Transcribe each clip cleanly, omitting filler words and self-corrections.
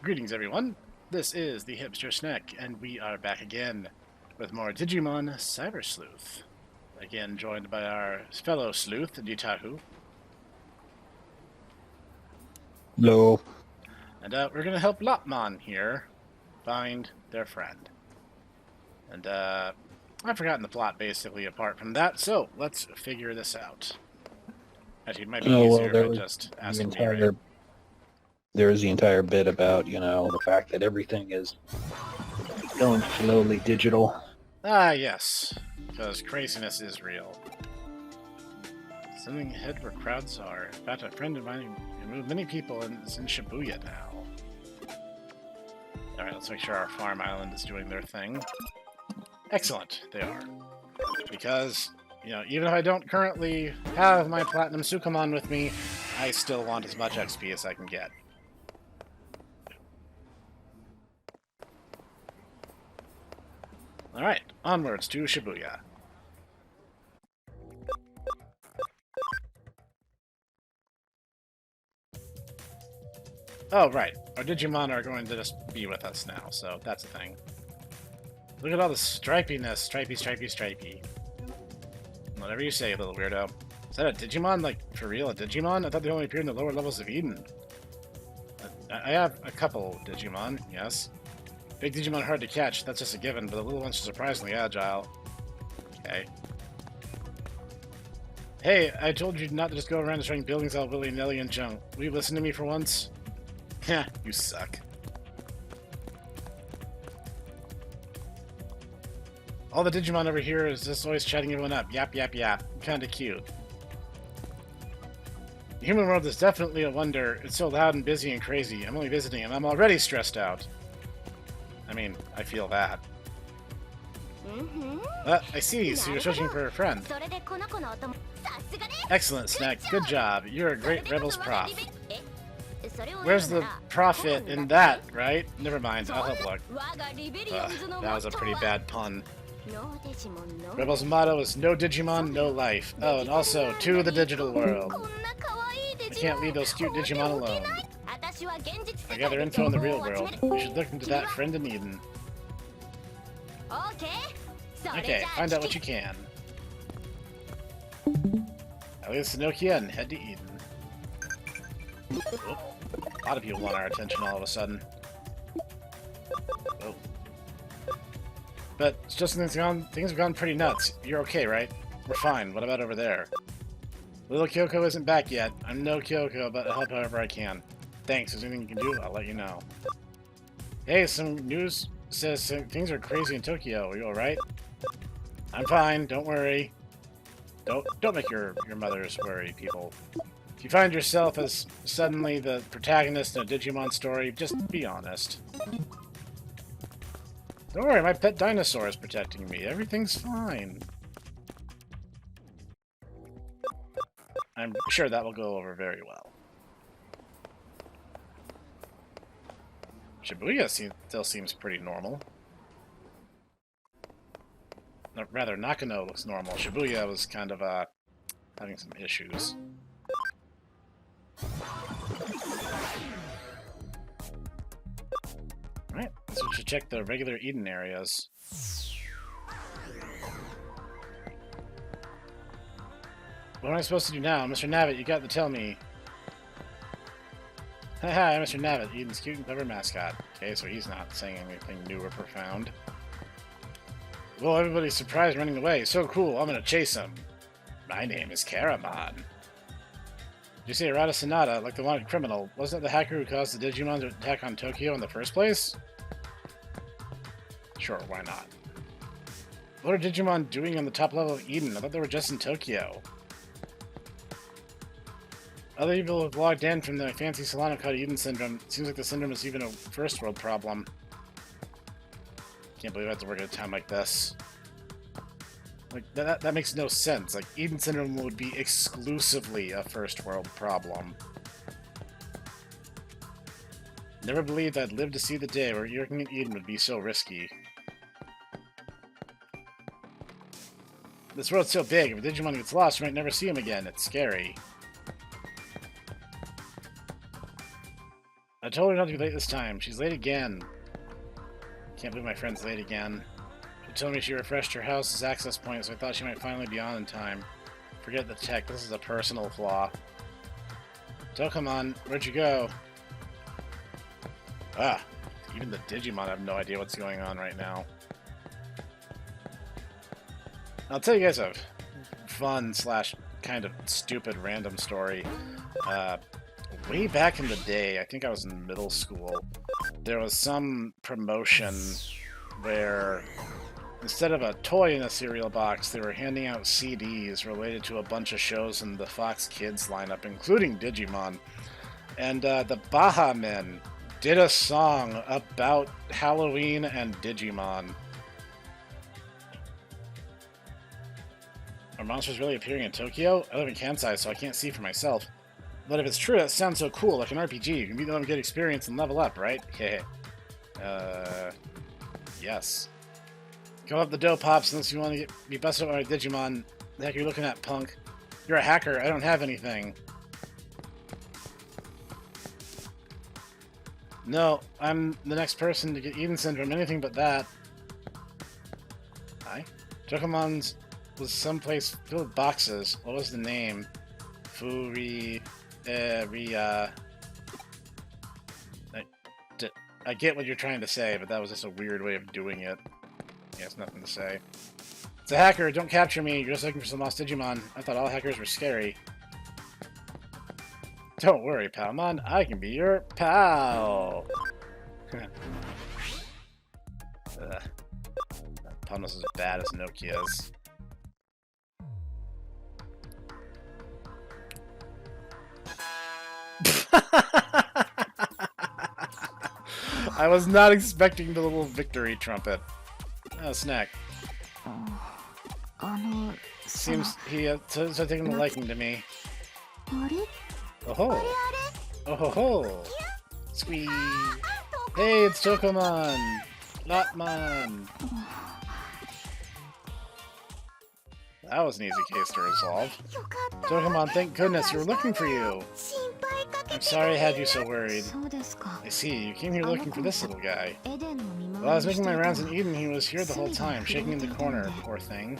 Greetings, everyone. This is the Hipster Snek, and we are back again with more Digimon Cyber Sleuth. Again, joined by our fellow sleuth, Jitaku. Hello. And we're going to help Lopmon here find their friend. And I've forgotten the plot, basically, apart from that, so let's figure this out. Actually, it might be easier if I just ask him right. There's the entire bit about, the fact that everything is going slowly digital. Ah, yes, because craziness is real. Sending ahead where crowds are. In fact, a friend of mine moved many people and is in Shibuya now. Alright, let's make sure our farm island is doing their thing. Excellent, they are. Because, even if I don't currently have my Platinum Sukamon with me, I still want as much XP as I can get. Alright, onwards to Shibuya. Oh, right. Our Digimon are going to just be with us now, so that's a thing. Look at all the stripiness. Stripey, stripey, stripey. Whatever you say, little weirdo. Is that a Digimon? Like, for real, a Digimon? I thought they only appeared in the lower levels of Eden. I have a couple Digimon, yes. Big Digimon are hard to catch, that's just a given, but the little ones are surprisingly agile. Okay. Hey, I told you not to just go around destroying buildings all willy-nilly and junk. Will you listen to me for once? Heh, you suck. All the Digimon over here is just always chatting everyone up. Yap, yap, yap. Kinda cute. The human world is definitely a wonder. It's so loud and busy and crazy. I'm only visiting and I'm already stressed out. I mean, I feel that. I see, so you're searching for a friend. Excellent, Snek. Good job. You're a great Rebels prof. Where's the profit in that, right? Never mind, I'll help look. That was a pretty bad pun. Rebels' motto is no Digimon, no life. Oh, and also, to the digital world. We can't leave those cute Digimon alone. I gather info in the real world. You should look into that friend in Eden. Okay, find out what you can. I'll leave Nokia and head to Eden. Oh, a lot of people want our attention all of a sudden. Oh. But it's just things have gone pretty nuts. You're okay, right? We're fine. What about over there? Little Kyoko isn't back yet. I'm no Kyoko, but I'll help however I can. Thanks. If there's anything you can do, I'll let you know. Hey, some news says things are crazy in Tokyo. Are you alright? I'm fine. Don't worry. Don't make your mothers worry, people. If you find yourself as suddenly the protagonist in a Digimon story, just be honest. Don't worry, my pet dinosaur is protecting me. Everything's fine. I'm sure that will go over very well. Shibuya still seems pretty normal. No, rather, Nakano looks normal. Shibuya was kind of, having some issues. Alright, so we should check the regular Eden areas. What am I supposed to do now? Mr. Navitt, you got to tell me. Haha, I'm Mr. Navitt, Eden's cute and clever mascot. Okay, so he's not saying anything new or profound. Well, everybody's surprised running away. So cool, I'm gonna chase him. My name is Karamon. Did you say Arata Sonata, like the wanted criminal? Wasn't it the hacker who caused the Digimon to attack on Tokyo in the first place? Sure, why not? What are Digimon doing on the top level of Eden? I thought they were just in Tokyo. Other people have logged in from the fancy salon called Eden Syndrome. Seems like the syndrome is even a first world problem. Can't believe I have to work at a time like this. Like, that makes no sense. Like, Eden Syndrome would be exclusively a first world problem. Never believed I'd live to see the day where working at Eden would be so risky. This world's so big, if a Digimon gets lost, you might never see him again. It's scary. I told her not to be late this time. She's late again. Can't believe my friend's late again. She told me she refreshed her house's access point, so I thought she might finally be on in time. Forget the tech. This is a personal flaw. Dokkamon, where'd you go? Ah, even the Digimon have no idea what's going on right now. I'll tell you guys a fun slash kind of stupid random story. Way back in the day, I think I was in middle school, there was some promotion where instead of a toy in a cereal box, they were handing out CDs related to a bunch of shows in the Fox Kids lineup, including Digimon. And the Baha Men did a song about Halloween and Digimon. Are monsters really appearing in Tokyo? I live in Kansai, so I can't see for myself. But if it's true, that sounds so cool, like an RPG. You can beat them, get experience, and level up, right? Heh. Yes. Go up the dough pops unless you want to be busted up by a Digimon. The heck are you looking at, punk? You're a hacker. I don't have anything. No, I'm the next person to get Eden Syndrome. Anything but that. Hi. Dokomon's was someplace filled with boxes. What was the name? I get what you're trying to say, but that was just a weird way of doing it. Yeah, it's nothing to say. It's a hacker, don't capture me. You're just looking for some lost Digimon. I thought all hackers were scary. Don't worry, Palmon. I can be your pal. Palmon's as bad as Nokia's. I was not expecting the little victory trumpet. Oh, Snek. Seems he has taken a liking to me. Oh ho! Oh ho ho! Squee! Hey, it's Dokkamon! Lotmon! That was an easy case to resolve. Dokkamon, thank goodness, we were looking for you! I'm sorry I had you so worried. I see, you came here looking for this little guy. While I was making my rounds in Eden, he was here the whole time, shaking in the corner, poor thing.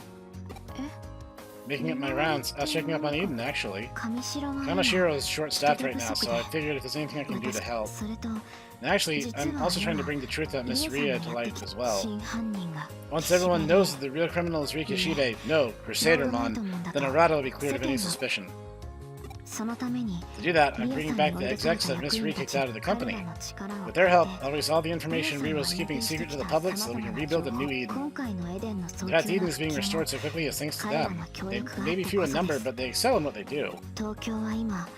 Making up my rounds, I was checking up on Eden, actually. Kamashiro is short-staffed right now, so I figured if there's anything I can do to help. And actually, I'm also trying to bring the truth about Miss Ria to light as well. Once everyone knows that the real criminal is Rikishide, no, Crusadermon, then Arata will be cleared of any suspicion. To do that, I'm bringing back the execs that Miss Ri kicked out of the company. With their help, I'll release all the information Ri was keeping secret to the public so that we can rebuild a new Eden. The fact Eden is being restored so quickly is thanks to them. They may be few in number, but they excel in what they do. The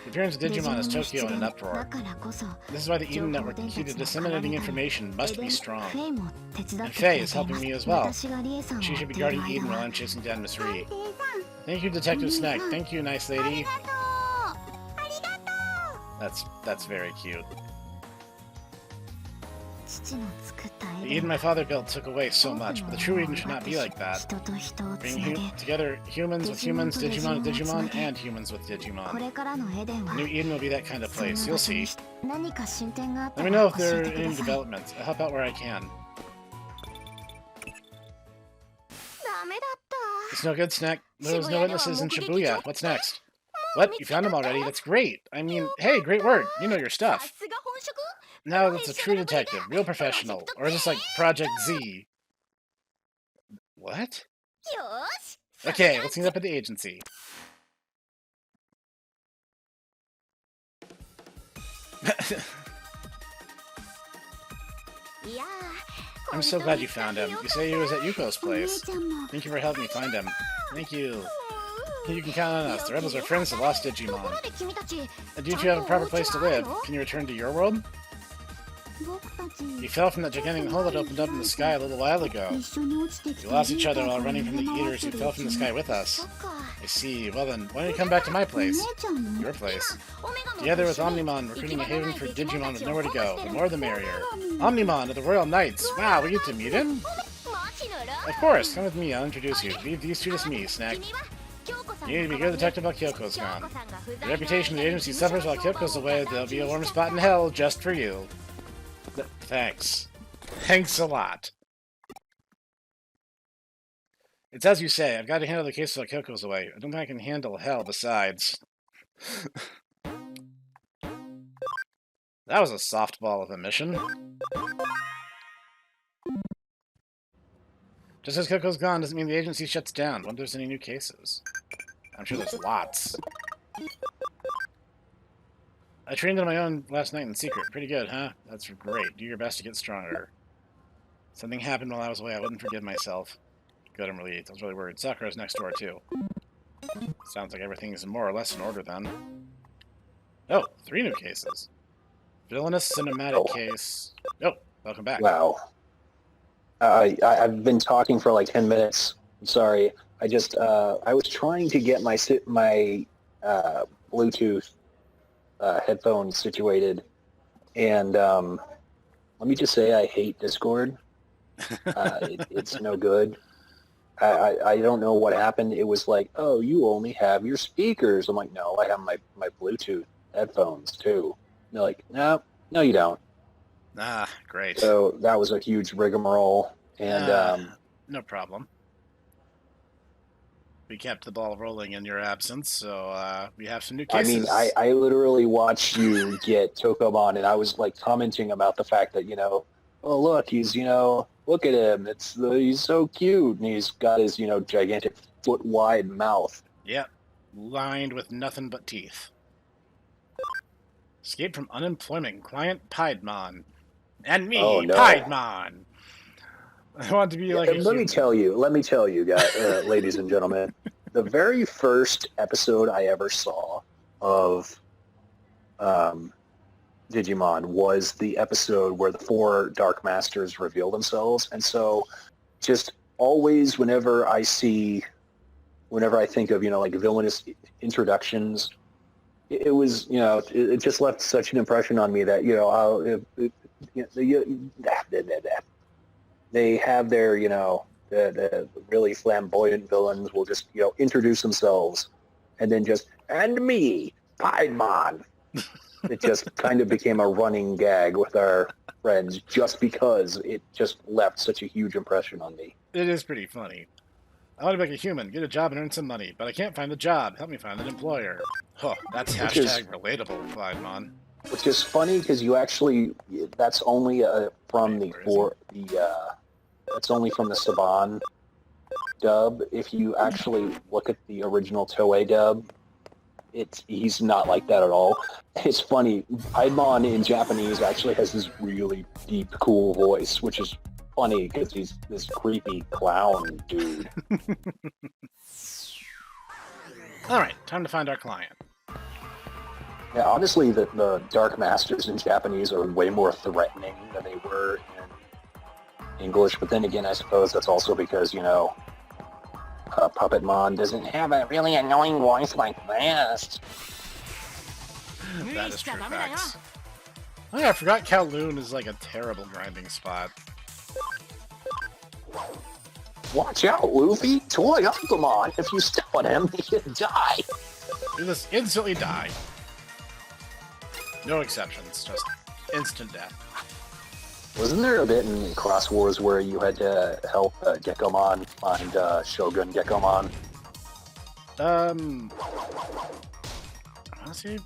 appearance of Digimon is Tokyo in an uproar. This is why the Eden Network, the key to disseminating information, must be strong. And Faye is helping me as well. She should be guarding Eden while I'm chasing down Miss Ri. Thank you, Detective Snek. Thank you, nice lady. That's very cute. The Eden my father built took away so much, but the true Eden should not be like that. Bringing together humans with humans, Digimon with Digimon, and humans with Digimon. New Eden will be that kind of place, you'll see. Let me know if there are any developments. I'll help out where I can. It's no good, Snek. There was no witnesses in Shibuya. What's next? What? You found him already? That's great! I mean, hey, great work! You know your stuff. Now that's a true detective, real professional. Or is this like Project Z? What? Okay, let's meet up at the agency. I'm so glad you found him. You say he was at Yuko's place. Thank you for helping me find him. Thank you. You can count on us. The rebels are friends of lost Digimon. And do you have a proper place to live? Can you return to your world? You fell from that gigantic hole that opened up in the sky a little while ago. We lost each other while running from the eaters who fell from the sky with us. I see. Well then, why don't you come back to my place? Your place. Together with Omnimon, recruiting a haven for Digimon with nowhere to go. The more the merrier. Omnimon of the Royal Knights. Wow, we get to meet him? Of course, come with me, I'll introduce you. Leave these two to me, Snek. You need to be good detective while Kyoko's gone. The reputation of the agency suffers while Kyoko's away. There'll be a warm spot in hell just for you. Thanks. Thanks a lot. It's as you say. I've got to handle the case while Kyoko's away. I don't think I can handle hell besides. That was a softball of a mission. Just as Kyoko's gone doesn't mean the agency shuts down. Wonder if there's any new cases. I'm sure there's lots. I trained on my own last night in secret. Pretty good, huh? That's great. Do your best to get stronger. Something happened while I was away. I wouldn't forgive myself. Good, I'm relieved. I was really worried. Sakura's next door, too. Sounds like everything is more or less in order, then. Oh, 3 new cases. Villainous cinematic case. Oh, welcome back. Wow. I've been talking for like 10 minutes. I'm sorry. I was trying to get my Bluetooth headphones situated, and let me just say I hate Discord. It's no good. I don't know what happened. It was like, oh, you only have your speakers. I'm like, no, I have my Bluetooth headphones too. And they're like, no, you don't. Ah, great. So that was a huge rigmarole, and no problem. We kept the ball rolling in your absence, so we have some new cases. I mean, I literally watched you get Tokomon, and I was like commenting about the fact that, oh look, he's, look at him, he's so cute, and he's got his, gigantic foot-wide mouth. Yep, lined with nothing but teeth. Escape from unemployment, client Piedmon. And me, oh, no. Piedmon. I want to be like a let me tell you, guys, ladies and gentlemen, the very first episode I ever saw of Digimon was the episode where the 4 Dark Masters reveal themselves, and so just always whenever I think of, like villainous introductions, it was, it just left such an impression on me that, they have their, the really flamboyant villains will just, introduce themselves and then just, and me, Piedmon. It just kind of became a running gag with our friends just because it just left such a huge impression on me. It is pretty funny. I want to be a human, get a job and earn some money, but I can't find a job. Help me find an employer. Huh, that's hashtag relatable, Piedmon. Which is funny because you actually, that's only from that's only from the Saban dub. If you actually look at the original Toei dub, he's not like that at all. It's funny. Piedmon in Japanese actually has this really deep, cool voice, which is funny because he's this creepy clown dude. All right, time to find our client. Yeah, honestly, the Dark Masters in Japanese are way more threatening than they were in English. But then again, I suppose that's also because, Puppetmon doesn't have a really annoying voice like this. That is true facts. Oh yeah, I forgot Kowloon is like a terrible grinding spot. Watch out, Luffy! Toy Agumon! If you step on him, he'll die! You just instantly die. No exceptions, just instant death. Wasn't there a bit in Cross Wars where you had to help Gekkomon find Shogun Gekkomon? Honestly,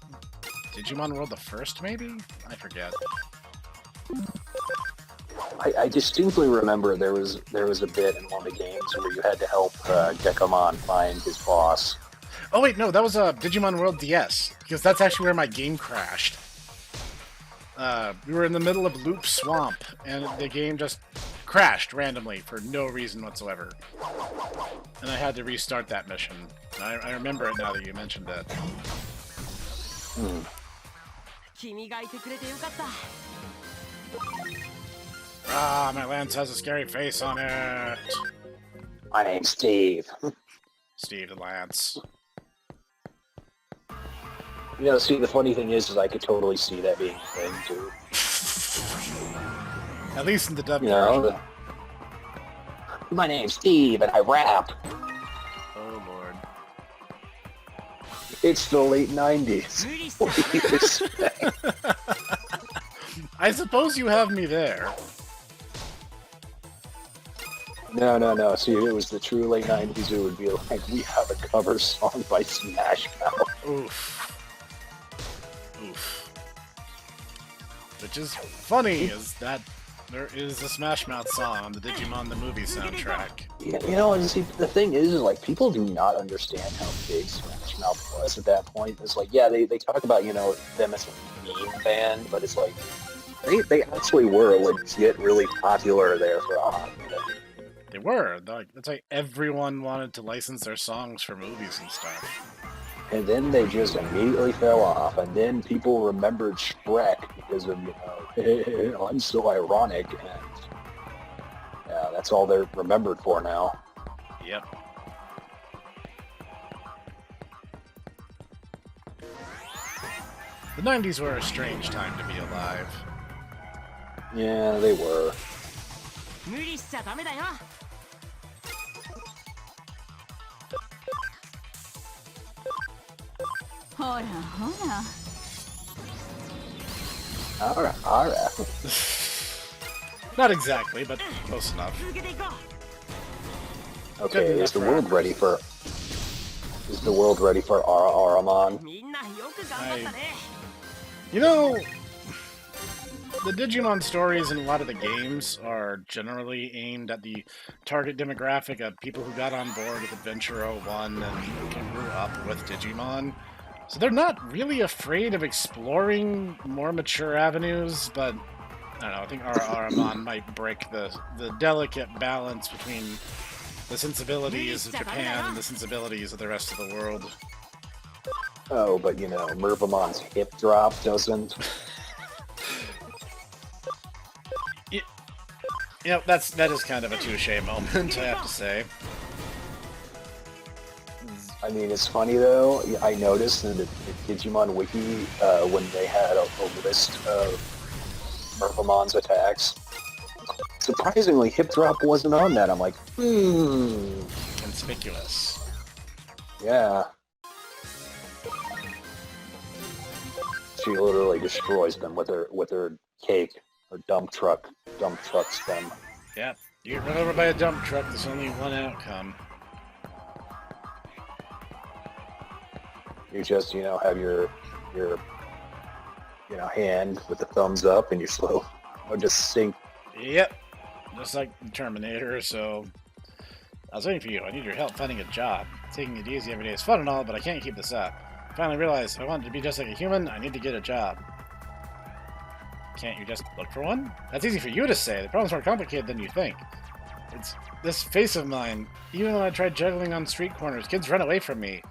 Digimon World the First, maybe? I forget. I distinctly remember there was a bit in one of the games where you had to help Gekkomon find his boss. Oh wait, no, that was Digimon World DS, because that's actually where my game crashed. We were in the middle of Loop Swamp, and the game just crashed randomly for no reason whatsoever. And I had to restart that mission. I remember it now that you mentioned it. Ah, my lance has a scary face on it. My name's Steve. Steve the Lance. See, the funny thing is I could totally see that being a thing, too. At least in the dub version. My name's Steve, and I rap. Oh, Lord. It's the late 90s. What do you expect? I suppose you have me there. No. See, if it was the true late 90s, it would be like, we have a cover song by Smash Mouth. Oof. Which is funny, is that there is a Smash Mouth song on the Digimon the Movie soundtrack. Yeah, and see, the thing is, like, people do not understand how big Smash Mouth was at that point. It's like, yeah, they talk about, them as a meme band, but it's like, they actually were legit really popular there for a hot minute. They were. That's like everyone wanted to license their songs for movies and stuff. And then they just immediately fell off, and then people remembered Shrek because of, I'm so ironic, and yeah, that's all they're remembered for now. Yep. The 90s were a strange time to be alive. Yeah, they were. Alright. Not exactly, but close enough. Okay, is the world ready for Aramon? The Digimon stories in a lot of the games are generally aimed at the target demographic of people who got on board with Adventure 01 and grew up with Digimon. So they're not really afraid of exploring more mature avenues, but I don't know, I think Aramon might break the delicate balance between the sensibilities of Japan and the sensibilities of the rest of the world. Oh, but Mervamon's hip drop doesn't. That is kind of a touche moment, I have to say. I mean, it's funny though. I noticed in the Digimon wiki when they had a list of Mervamon's attacks, surprisingly, hip drop wasn't on that. I'm like, Conspicuous. Yeah. She literally destroys them with her cake or dump trucks them. Yeah, you get run over by a dump truck. There's only one outcome. You just have your hand with the thumbs up, and you slow or just sink. Yep, just like Terminator. So I was waiting for you. I need your help finding a job. Taking it easy every day is fun and all, but I can't keep this up. I finally realized if I wanted to be just like a human, I need to get a job. Can't you just look for one? That's easy for you to say. The problem's more complicated than you think. It's this face of mine. Even when I try juggling on street corners, kids run away from me.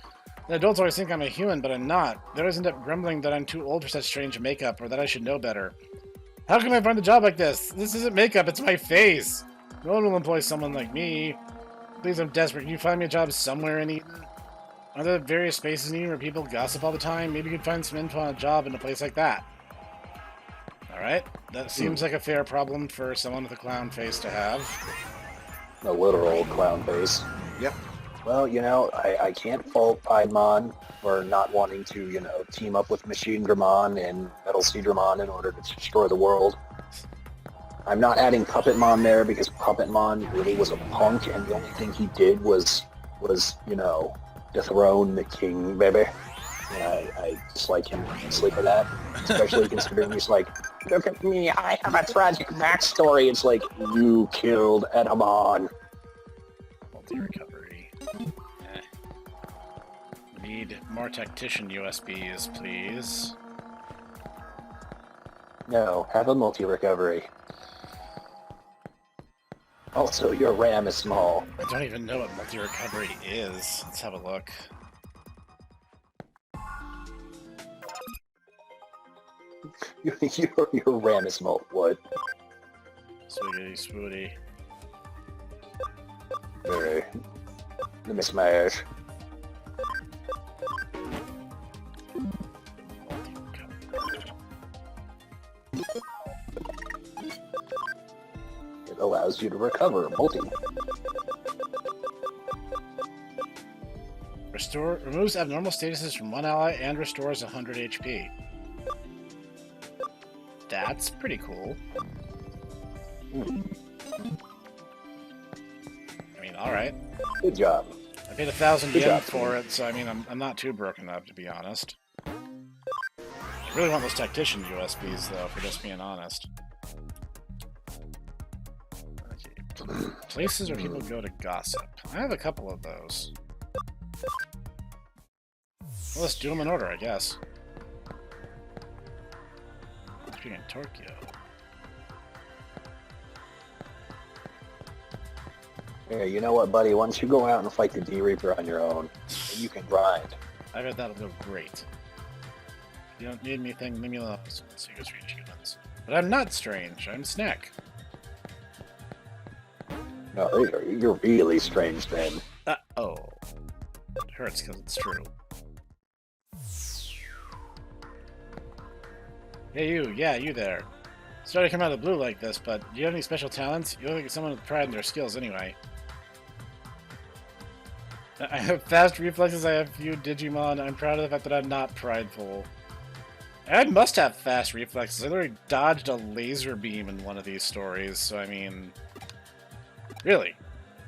The adults always think I'm a human, but I'm not. They always end up grumbling that I'm too old for such strange makeup, or that I should know better. How can I find a job like this? This isn't makeup, it's my face. No one will employ someone like me. Please, I'm desperate. Can you find me a job somewhere in Eden? Are there various spaces in Eden where people gossip all the time? Maybe you could find some info on a job in a place like that. Alright, that seems like a fair problem for someone with a clown face to have. A literal clown face. Yep. Well, I can't fault Piedmon for not wanting to, team up with Machine Dramon and Metal Sea Dramon in order to destroy the world. I'm not adding Puppetmon there because Puppetmon really was a punk, and the only thing he did was dethrone the king, baby. And I dislike him immensely for that, especially considering he's like, look at me, I have a tragic backstory. It's like, you killed Edamon. Multi-recovery. Need more tactician USBs, please. No, have a multi-recovery. Also, your RAM is small. I don't even know what multi-recovery is. Let's have a look. your RAM is small. What? Swiggity swooty. Alright. Let me smash. It allows you to recover multi. Removes abnormal statuses from one ally and restores 100 HP. That's pretty cool. I mean, alright. Good job. I paid 1,000 yen for it, so I mean, I'm not too broken up, to be honest. I really want those tactician USBs, though, for just being honest. Okay. Places where people go to gossip. I have a couple of those. Well, let's do them in order, I guess. Speaking of Tokyo. Yeah, you know what, buddy? Once you go out and fight the D-Reaper on your own, you can grind. I bet that'll go great. If you don't need anything, leave me alone. So you go strange humans. But I'm not strange. I'm Snek. No, you're really strange then. Oh. It hurts because it's true. Hey you, yeah, you there. Sorry to come out of the blue like this, but do you have any special talents? You look like someone with pride in their skills anyway. I have fast reflexes, I have few Digimon, I'm proud of the fact that I'm not prideful. I must have fast reflexes, I literally dodged a laser beam in one of these stories, so I mean... Really?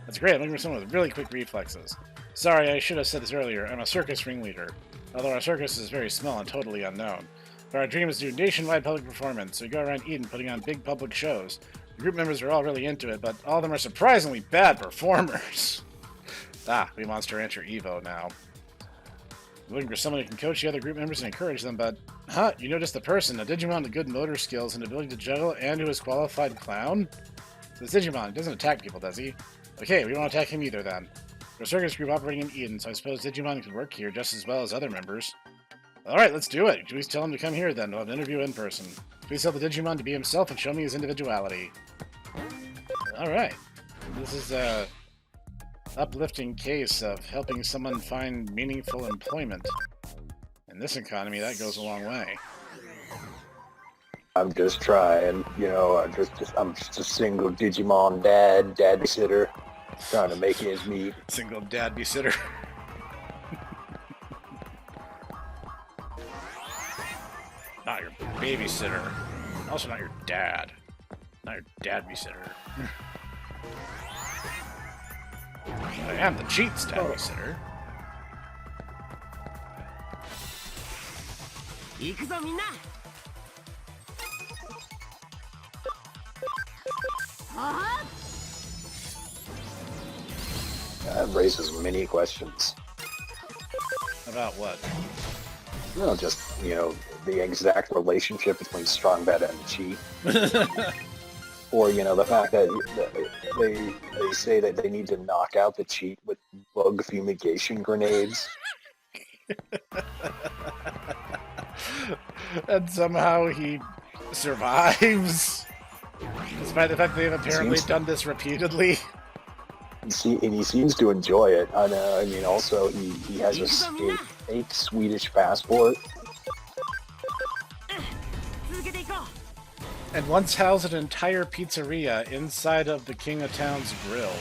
That's great, I'm looking for someone with really quick reflexes. Sorry, I should have said this earlier, I'm a circus ringleader. Although our circus is very small and totally unknown. But our dream is to do nationwide public performance, so we go around Eden putting on big public shows. The group members are all really into it, but all of them are surprisingly bad performers. We Monster Rancher Evo now. We're looking for someone who can coach the other group members and encourage them, but... you know just the person, a Digimon with good motor skills and ability to juggle and who is qualified clown? This Digimon doesn't attack people, does he? Okay, we don't attack him either then. We're a circus group operating in Eden, so I suppose Digimon could work here just as well as other members. Alright, let's do it. Please tell him to come here then. We'll have an interview in person. Please tell the Digimon to be himself and show me his individuality. Alright. This is a uplifting case of helping someone find meaningful employment. In this economy, that goes a long way. I'm just trying, you know, I'm just a single Digimon dad sitter, trying to make ends meet. Single dad sitter. Not your babysitter. Also not your dad. Not your dad-sitter. I am the cheats dad-sitter. That raises many questions. About what? Well, just, you know, the exact relationship between strong bad and cheat. Or, you know, the fact that they say that they need to knock out the cheat with bug fumigation grenades. And somehow he survives. Despite the fact that they've apparently done this repeatedly. And he seems to enjoy it. I mean, also, he has a fake Swedish passport. And once housed an entire pizzeria inside of the King of Town's grill.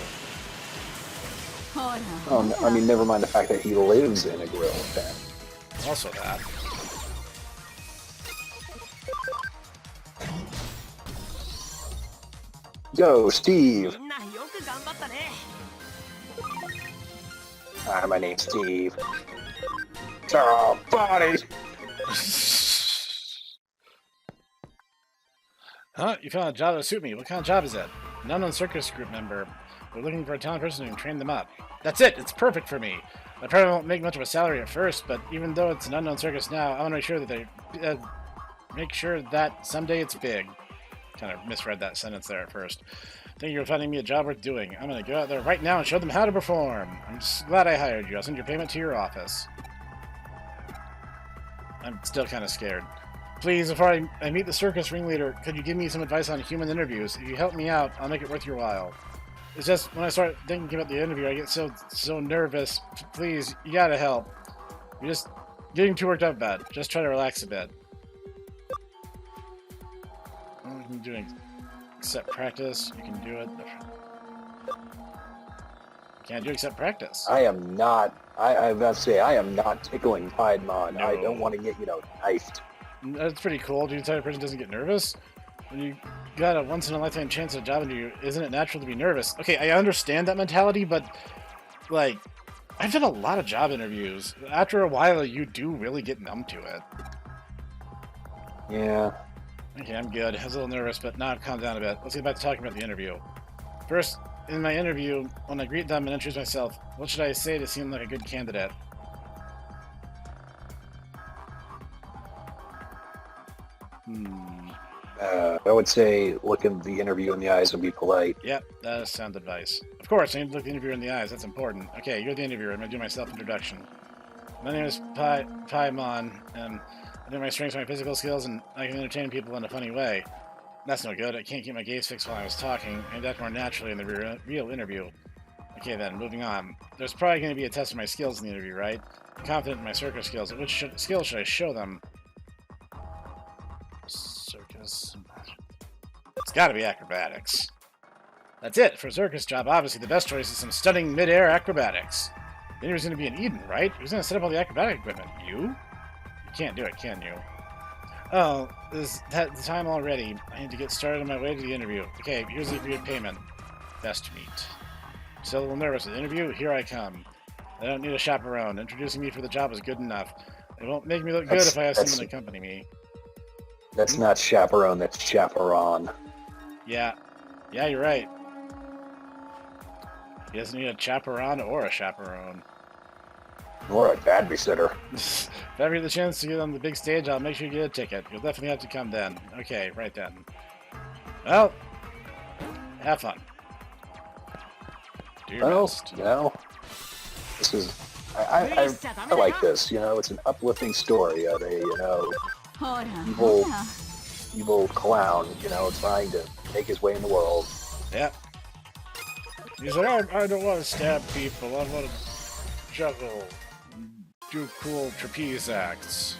Oh, no, I mean, never mind the fact that he lives in a grill then. Also that. Yo, Steve! Hi, my name's Steve. Oh, buddy! Huh? You found a job that suit me. What kind of job is that? An unknown circus group member. We're looking for a talented person who can train them up. That's it! It's perfect for me! I probably won't make much of a salary at first, but even though it's an unknown circus now, I want to make sure that make sure that someday it's big. Kind of misread that sentence there at first. Thank you for finding me a job worth doing. I'm going to go out there right now and show them how to perform. I'm just glad I hired you. I'll send your payment to your office. I'm still kind of scared. Please, before I meet the circus ringleader, could you give me some advice on human interviews? If you help me out, I'll make it worth your while. It's just, when I start thinking about the interview, I get so nervous. Please, you gotta help. You're just getting too worked up about it. Just try to relax a bit. Well, you can do it. Except practice, you can do it. Can't do except practice. I am not. I was about to say I am not tickling Piedmon. No. I don't want to get knifed. That's pretty cool. The entire person doesn't get nervous. When you got a once-in-a-lifetime chance at a job interview, isn't it natural to be nervous? Okay, I understand that mentality, but, like, I've done a lot of job interviews. After a while, you do really get numb to it. Yeah. Okay, I'm good. I was a little nervous, but now I've calmed down a bit. Let's get back to talking about the interview. First, in my interview, when I greet them and introduce myself, what should I say to seem like a good candidate? I would say look at the interview in the eyes and be polite. Yep, that is sound advice. Of course, I need to look the interviewer in the eyes. That's important. Okay, you're the interviewer. I'm going to do my self-introduction. My name is Paimon, and I think my strengths are my physical skills, and I can entertain people in a funny way. That's no good. I can't keep my gaze fixed while I was talking. I act more naturally in the real interview. Okay then, moving on. There's probably going to be a test of my skills in the interview, right? I'm confident in my circus skills. Which skills should I show them? Circus. It's got to be acrobatics. That's it. For a circus job, obviously the best choice is some stunning mid-air acrobatics. The interview's going to be in Eden, right? Who's going to set up all the acrobatic equipment? You? You can't do it, can you? Oh, is that the time already? I need to get started on my way to the interview. Okay, here's the agreed payment. Best meet. Still a little nervous at the interview? Here I come. I don't need a chaperone. Introducing me for the job is good enough. It won't make me look good if I have someone to accompany me. That's not chaperone, that's chaperon. Yeah. Yeah, you're right. He doesn't need a chaperone or a chaperone. Or a babysitter. If I ever get the chance to get on the big stage, I'll make sure you get a ticket. You'll definitely have to come then. Okay, right then. Well, have fun. Do your best. This is... I like this, it's an uplifting story of a, evil clown, trying to make his way in the world. Yep. He's like, I don't want to stab people, I want to juggle, do cool trapeze acts.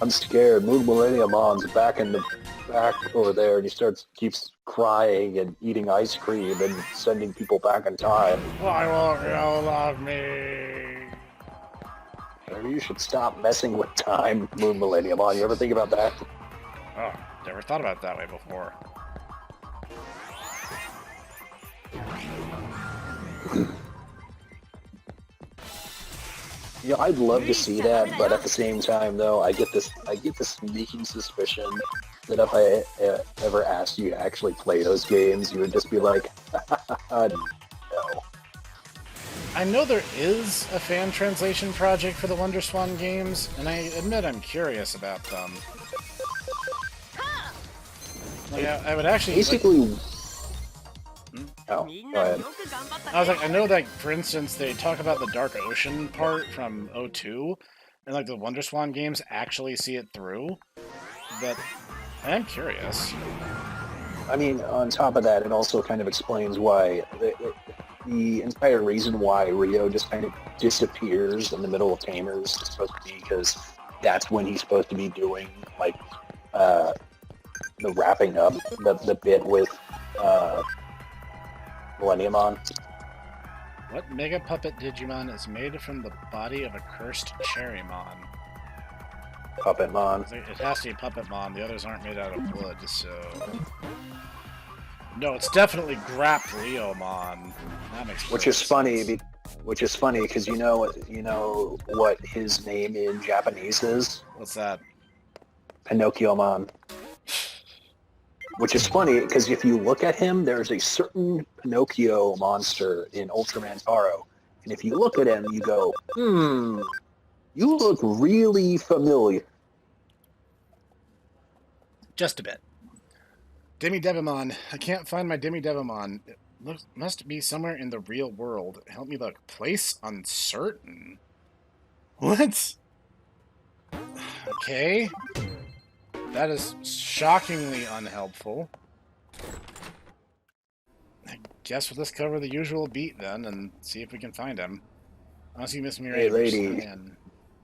I'm scared. Moon Millenniumon's back in the back over there, and keeps crying and eating ice cream and sending people back in time. Why won't you love me? Maybe you should stop messing with time, Moon Millenniumon. You ever think about that? Oh, never thought about it that way before. I'd love to see that, but at the same time, though, I get this sneaking suspicion that if I ever asked you to actually play those games, you would just be like, no. I know there is a fan translation project for the WonderSwan games, and I admit I'm curious about them. Like, I would actually... Basically... Oh, go ahead. I was like, I know that, for instance, they talk about the Dark Ocean part from 02, and like the WonderSwan games actually see it through, but I am curious. I mean, on top of that, it also kind of explains why the entire reason why Rio just kind of disappears in the middle of Tamers is supposed to be because that's when he's supposed to be doing, like, the wrapping up, the bit with, Millenniumon. What Mega Puppet Digimon is made from the body of a cursed Cherrymon? Puppetmon. It has to be Puppetmon. The others aren't made out of wood, so... No, it's definitely Grappleomon. That makes Which is sense. funny because you know what his name in Japanese is? What's that? Pinocchiomon. Which is funny, because if you look at him, there's a certain Pinocchio monster in Ultraman Taro. And if you look at him, you go, you look really familiar. Just a bit. Demi-Devimon. I can't find my Demi-Devimon. It must be somewhere in the real world. Help me look. Place uncertain? What? Okay. That is shockingly unhelpful. I guess we'll just cover the usual beat then and see if we can find him. Unless you miss me, Hey, lady.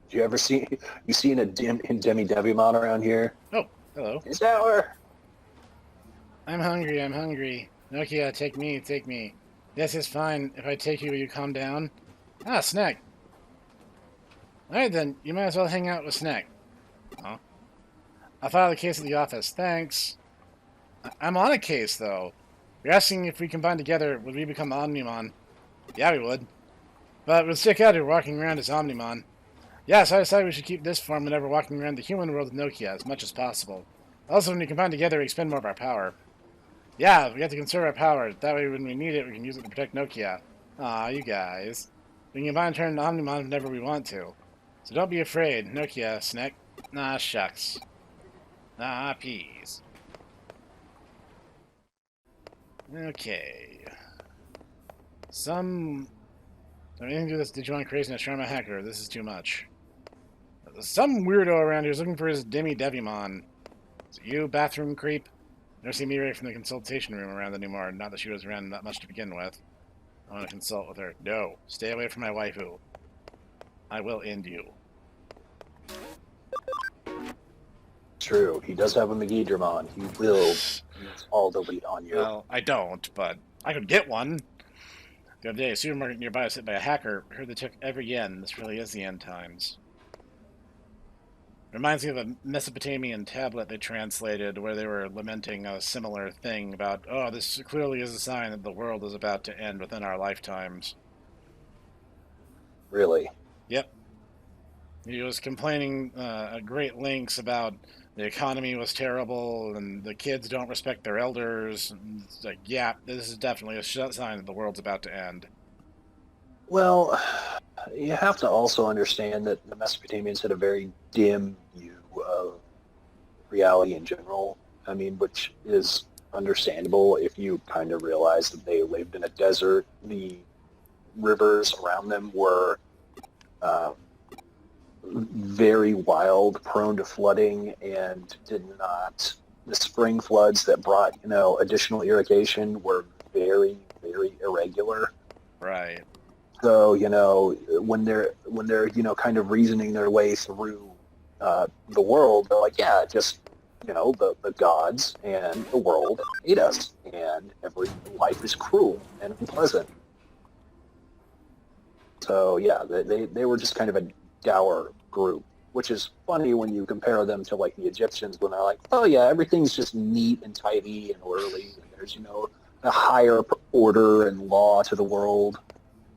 You seen a Demi-Devimon around here? Oh, hello. Is that where? I'm hungry. Nokia, take me. Yes, it's fine. If I take you, will you calm down? Ah, Snek. Alright then, you might as well hang out with Snek. Huh? I'll file the case at the office. Thanks. I'm on a case, though. You're asking if we combine together, would we become Omnimon? Yeah, we would. But we'll stick out here walking around as Omnimon. Yeah, so I decided we should keep this form whenever walking around the human world of Nokia as much as possible. Also, when we combine together, we expend more of our power. Yeah, we have to conserve our power. That way, when we need it, we can use it to protect Nokia. Aw, you guys. We can combine and turn into Omnimon whenever we want to. So don't be afraid, Nokia, Snek. Nah, shucks. Ah, peas. Okay. Anything to do with this Digimon craziness, I'm a hacker. This is too much. Some weirdo around here is looking for his Devimon. Is it you, bathroom creep? Never see me right from the consultation room around anymore. Not that she was around that much to begin with. I want to consult with her. No. Stay away from my waifu. I will end you. True, he does have a Digimon. He will use all delete on you. Well, I don't, but I could get one. The other day, a supermarket nearby was hit by a hacker. Heard they took every yen. This really is the end times. Reminds me of a Mesopotamian tablet they translated where they were lamenting a similar thing about, oh, this clearly is a sign that the world is about to end within our lifetimes. Really? Yep. He was complaining at great lengths about the economy was terrible and the kids don't respect their elders. And it's like, yeah, this is definitely a sign that the world's about to end. Well, you have to also understand that the Mesopotamians had a very dim view of reality in general. I mean, which is understandable if you kind of realize that they lived in a desert. The rivers around them were very wild, prone to flooding, and did not. The spring floods that brought, additional irrigation were very, very irregular. Right. So, when they're kind of reasoning their way through the world, they're like, yeah, just the gods and the world hate us, and every life is cruel and unpleasant. So yeah, they were just kind of a dour group, which is funny when you compare them to like the Egyptians when they're like, oh yeah, everything's just neat and tidy and orderly, and there's a higher order and law to the world.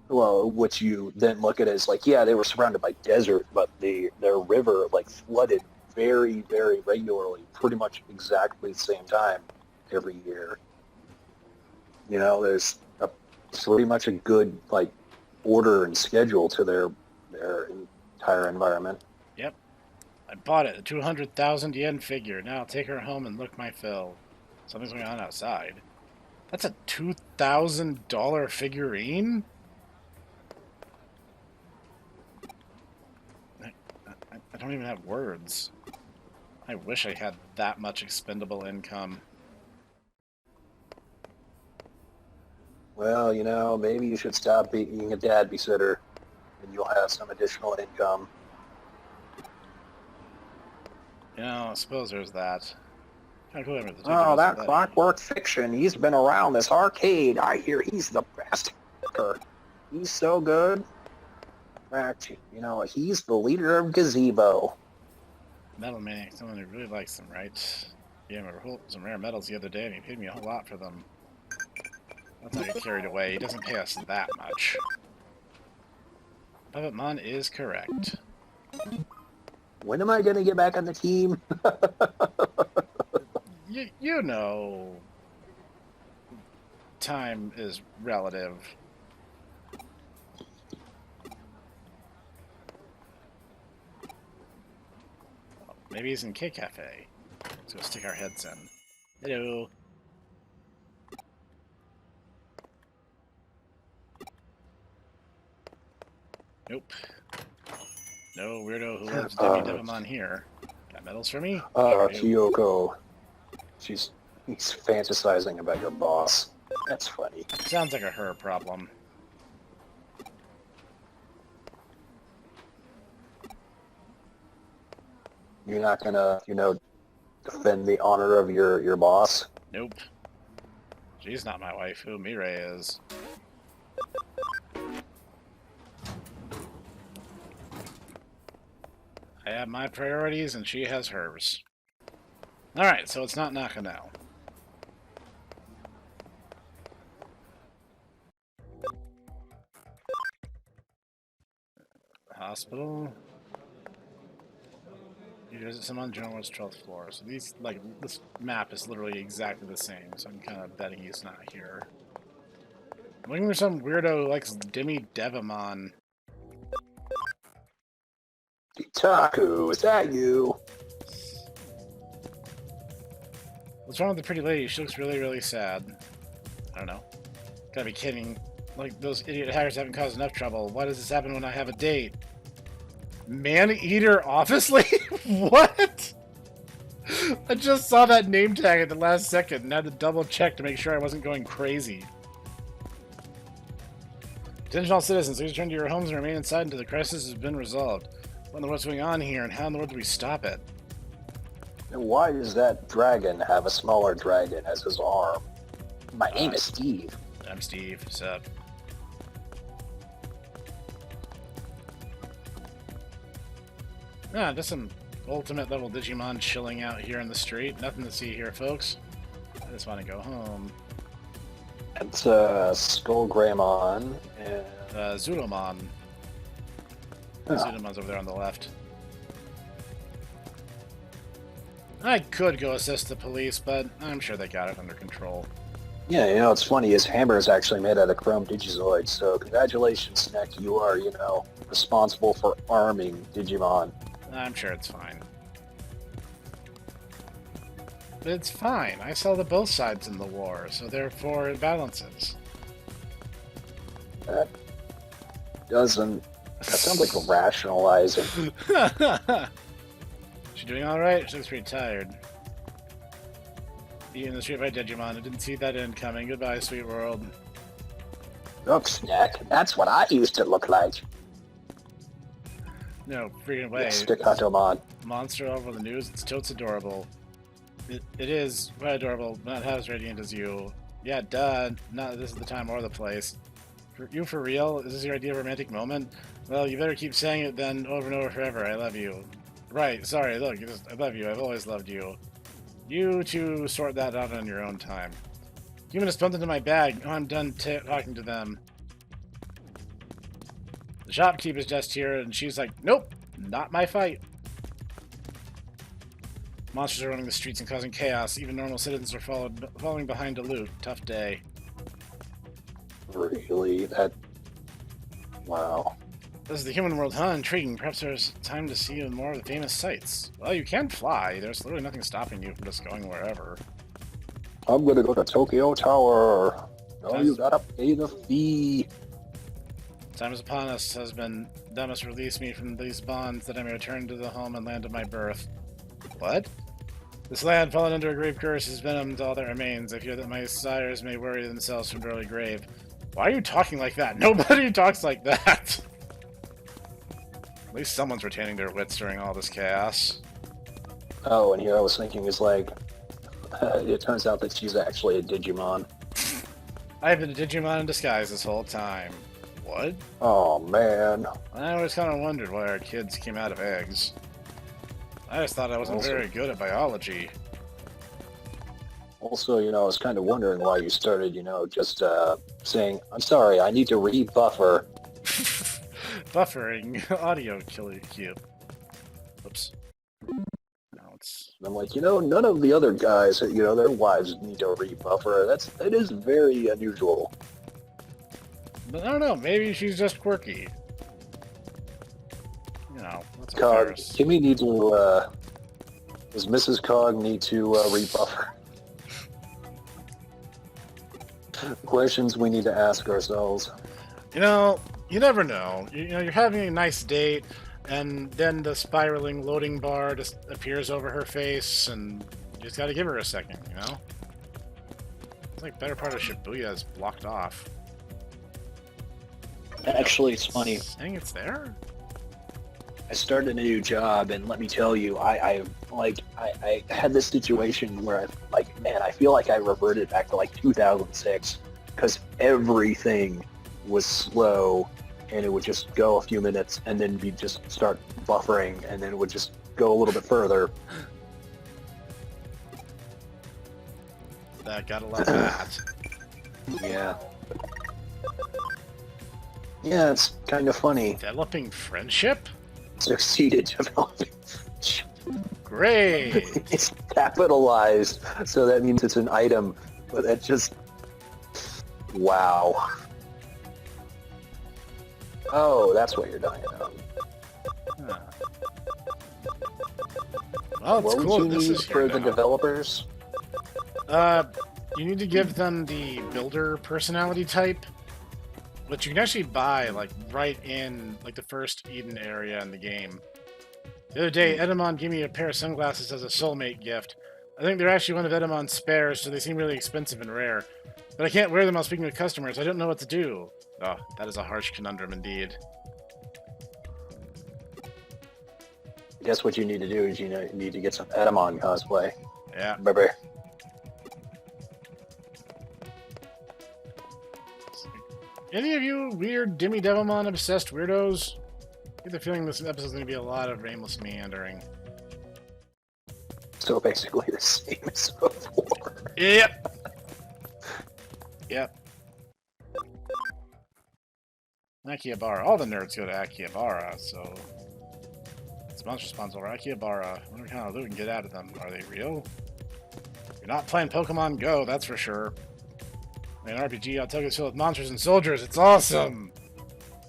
Well, which you then look at as like, yeah, they were surrounded by desert, but their river like flooded very, very regularly, pretty much exactly the same time every year. There's pretty much a good like order and schedule to their entire environment. Yep. I bought it. A 200,000 yen figure. Now I'll take her home and look my fill. Something's going on outside. That's a $2,000 figurine? I don't even have words. I wish I had that much expendable income. Well, maybe you should stop being a dad babysitter, and you'll have some additional income. I suppose there's that. Oh, that Clockwork Fiction. He's been around this arcade. I hear he's the best hacker. He's so good. In fact, he's the leader of Gazebo. Metal Maniac, someone who really likes them, right? Yeah, I some rare metals the other day, and he paid me a whole lot for them. Let's not get carried away. He doesn't pay us that much. Puppetmon is correct. When am I going to get back on the team? you know... Time is relative. Maybe he's in K-Cafe. Let's go stick our heads in. Hello. Nope. No weirdo who loves Devimon here. Got medals for me? Kyoko. He's fantasizing about your boss. That's funny. Sounds like a her problem. You're not gonna, defend the honor of your boss? Nope. She's not my wife. Who Mireille is. I have my priorities, and she has hers. Alright, so it's not Nakano. Hospital. You visit someone on General's 12th floor. So these, like, this map is literally exactly the same, so I'm kind of betting he's not here. I'm looking for some weirdo who likes Demi Devamon. Taku, is that you? What's wrong with the pretty lady? She looks really, really sad. I don't know. Gotta be kidding. Like, those idiot hackers haven't caused enough trouble. Why does this happen when I have a date? Man-eater office lady? What? I just saw that name tag at the last second and had to double check to make sure I wasn't going crazy. Attention all citizens, please return to your homes and remain inside until the crisis has been resolved. What in the world's going on here, and how in the world do we stop it? And why does that dragon have a smaller dragon as his arm? My name is Steve. I'm Steve. What's up? Ah, just some ultimate level Digimon chilling out here in the street. Nothing to see here, folks. I just want to go home. It's Skullgramon and Zudamon. Oh. Zudamon's over there on the left. I could go assist the police, but I'm sure they got it under control. Yeah, you know, it's funny, his hammer is actually made out of chrome Digizoid, so congratulations, Snek, you are, you know, responsible for arming Digimon. I'm sure it's fine. But it's fine. I saw the both sides in the war, so therefore it balances. That doesn't... That sounds like a rationalizing. She doing alright? She looks pretty tired. Being in the street by Digimon. I didn't see that end coming. Goodbye, sweet world. Look, Snek, that's what I used to look like. No, freaking way. Staccatomon. Monster over the news. It's totes adorable. It is quite adorable, not half as radiant as you. Yeah, duh. Not this is the time or the place. You for real? Is this your idea of a romantic moment? Well, you better keep saying it then over and over forever. I love you. Right, sorry, look, I love you. I've always loved you. You two sort that out on your own time. Human just bumped into my bag. Oh, I'm done talking to them. The shopkeep is just here, and she's like, nope, not my fight. Monsters are running the streets and causing chaos. Even normal citizens are falling behind to loot. Tough day. Really? That... Wow. This is the human world, huh? Intriguing. Perhaps there's time to see more of the famous sights. Well, you can fly. There's literally nothing stopping you from just going wherever. I'm gonna go to Tokyo Tower. No, you gotta pay the fee. Time is upon us, husband. Thou must release me from these bonds that I may return to the home and land of my birth. What? This land, fallen under a grave curse, is venom to all that remains. I fear that my sires may worry themselves from early grave. Why are you talking like that? Nobody talks like that! At least someone's retaining their wits during all this chaos. Oh, and here I was thinking is like, it turns out that she's actually a Digimon. I've been a Digimon in disguise this whole time. What? Oh, man. I always kind of wondered why our kids came out of eggs. I just thought I wasn't very good at biology. Also, you know, I was kind of wondering why you started, you know, just saying, I'm sorry, I need to re-buffer. Buffering audio killer cube. Oops. Now it's... I'm like, you know, none of the other guys, you know, their wives need to re-buffer. That is very unusual. But I don't know, maybe she's just quirky. You know, that's Cog, virus. Kimmy needs to, does Mrs. Cog need to re-buffer? Questions we need to ask ourselves. You know, you never know. You know, you're having a nice date, and then the spiraling loading bar just appears over her face, and you just gotta give her a second, you know? It's like better part of Shibuya is blocked off. Actually, it's funny. Saying it's there? I started a new job, and let me tell you, I had this situation where I and I feel like I reverted back to like 2006 because everything was slow, and it would just go a few minutes and then be just start buffering, and then it would just go a little bit further. Gotta love that. Yeah. Yeah, it's kind of funny. Developing friendship? Succeeded developing. Great! It's capitalized, so that means it's an item, but that just... Wow. Oh, that's what you're dying of. Huh. Well, it's What cool would you this need is for here the now. developers? You need to give them the builder personality type, which you can actually buy, like, right in, like, the first Eden area in the game. The other day, Edamon gave me a pair of sunglasses as a soulmate gift. I think they're actually one of Edamon's spares, so they seem really expensive and rare. But I can't wear them while speaking with customers. I don't know what to do. Oh, that is a harsh conundrum indeed. I guess what you need to do is you need to get some Edamon cosplay. Yeah. Baby. Any of you weird Demi Devilmon obsessed weirdos? I get the feeling this episode's going to be a lot of aimless meandering. So basically the same as before. Yep. Yep. Akihabara. All the nerds go to Akihabara, so... It's monster spawns over Akihabara. I wonder what kind of loot we can get out of them. Are they real? You're not playing Pokemon Go, that's for sure. An RPG, I'll tell you, it's filled with monsters and soldiers. It's awesome!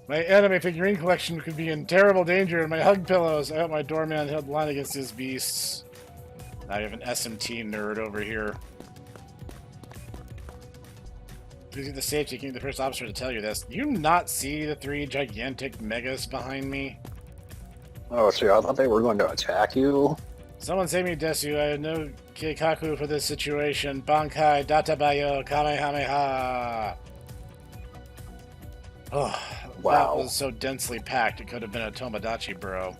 My anime figurine collection could be in terrible danger, and my hug pillows. I hope my doorman held the line against these beasts. Now you have an SMT nerd over here. Please get the safety, keep the first officer to tell you this. Do you not see the 3 gigantic megas behind me? Oh, so I thought they were going to attack you? Someone save me, Desu. I have no Keikaku for this situation. Bankai, Databayo, Kamehameha. Oh, Wow. that was so densely packed, it could have been a Tomodachi bro.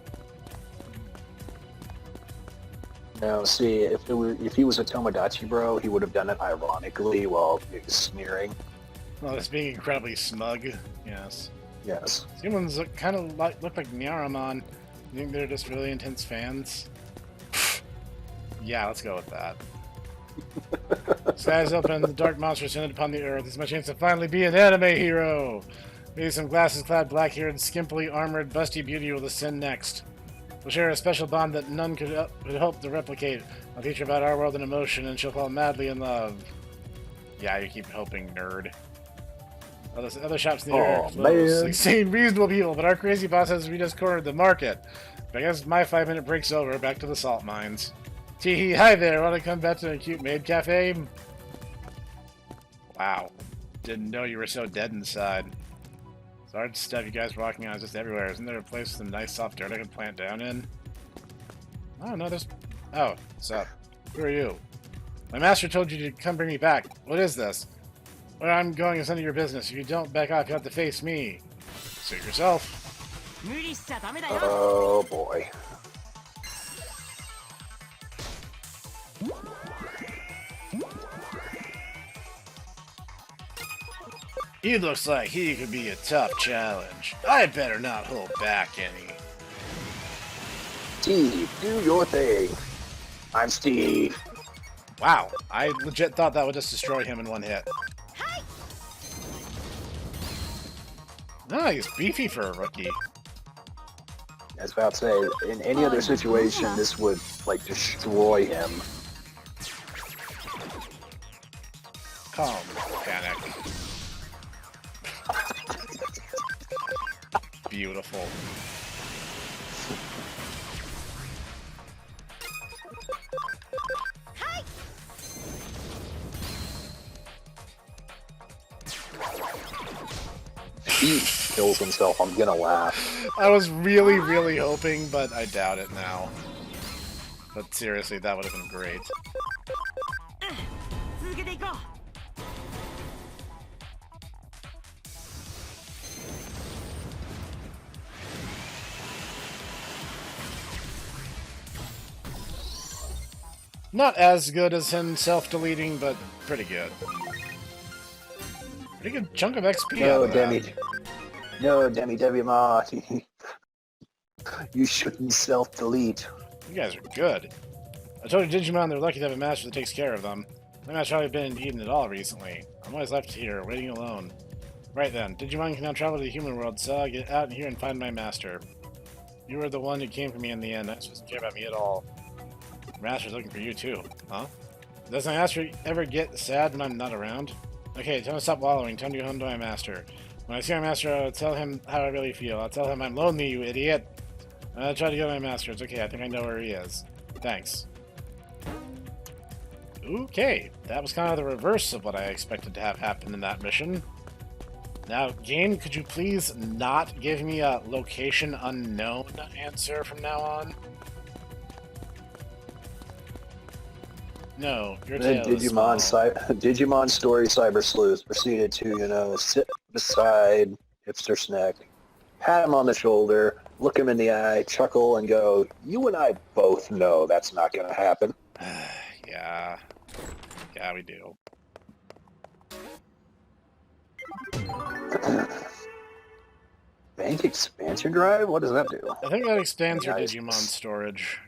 No, see, if he was a Tomodachi bro, he would have done it ironically while he was sneering. Well, it's being incredibly smug. Yes. Yes. Humans look kind of look like Nyaramon. You think they're just really intense fans? Yeah, let's go with that. Skies open, the dark monster descended upon the earth. It's my chance to finally be an anime hero! Maybe some glasses-clad, black-haired, skimpily armored, busty beauty will ascend next. We'll share a special bond that none could hope to replicate. I'll teach her about our world and emotion, and she'll fall madly in love. Yeah, you keep hoping, nerd. Other shops in the area are closed. Like saying reasonable people, but our crazy boss has we just cornered the market. But I guess my 5-minute break's over. Back to the salt mines. Tee-hee, hi there. Want to come back to a cute maid cafe? Wow. Didn't know you were so dead inside. It's hard stuff you guys are walking on is just everywhere. Isn't there a place with some nice soft dirt I can plant down in? Oh, no, there's... Oh, what's up? Who are you? My master told you to come bring me back. What is this? Where I'm going is none of your business. If you don't back off, you have to face me. Suit yourself. Oh boy. He looks like he could be a tough challenge. I better not hold back any. Steve, do your thing. I'm Steve. Wow, I legit thought that would just destroy him in one hit. Nice, beefy for a rookie. I was about to say, in any other situation, this would, like, destroy him. Calm, panic. Beautiful. He kills himself, I'm gonna laugh. I was really, really hoping, but I doubt it now. But seriously, that would have been great. Not as good as him self-deleting, but pretty good. Pretty good chunk of XP out No, of that. No, Digimon. You shouldn't self-delete. You guys are good. I told you Digimon they're lucky to have a master that takes care of them. My master haven't been eaten at all recently. I'm always left here, waiting alone. Right then, Digimon can now travel to the human world, so I'll get out here and find my master. You were the one who came for me in the end. Not supposed to care about me at all. Master's looking for you too, huh? Does my master ever get sad when I'm not around? Okay, tell him to stop wallowing. Tell him to go home to my master. When I see my master, I'll tell him how I really feel. I'll tell him I'm lonely, you idiot. I'll try to get my master. It's okay, I think I know where he is. Thanks. Okay, that was kind of the reverse of what I expected to have happen in that mission. Now, game, could you please not give me a location unknown answer from now on? No, your Then tail is small. Digimon Story Cyber Sleuth proceeded to, sit beside hipster Snek, pat him on the shoulder, look him in the eye, chuckle, and go, "You and I both know that's not going to happen." Yeah. Yeah, we do. Bank expansion drive? What does that do? I think that expands your Nice. Digimon storage.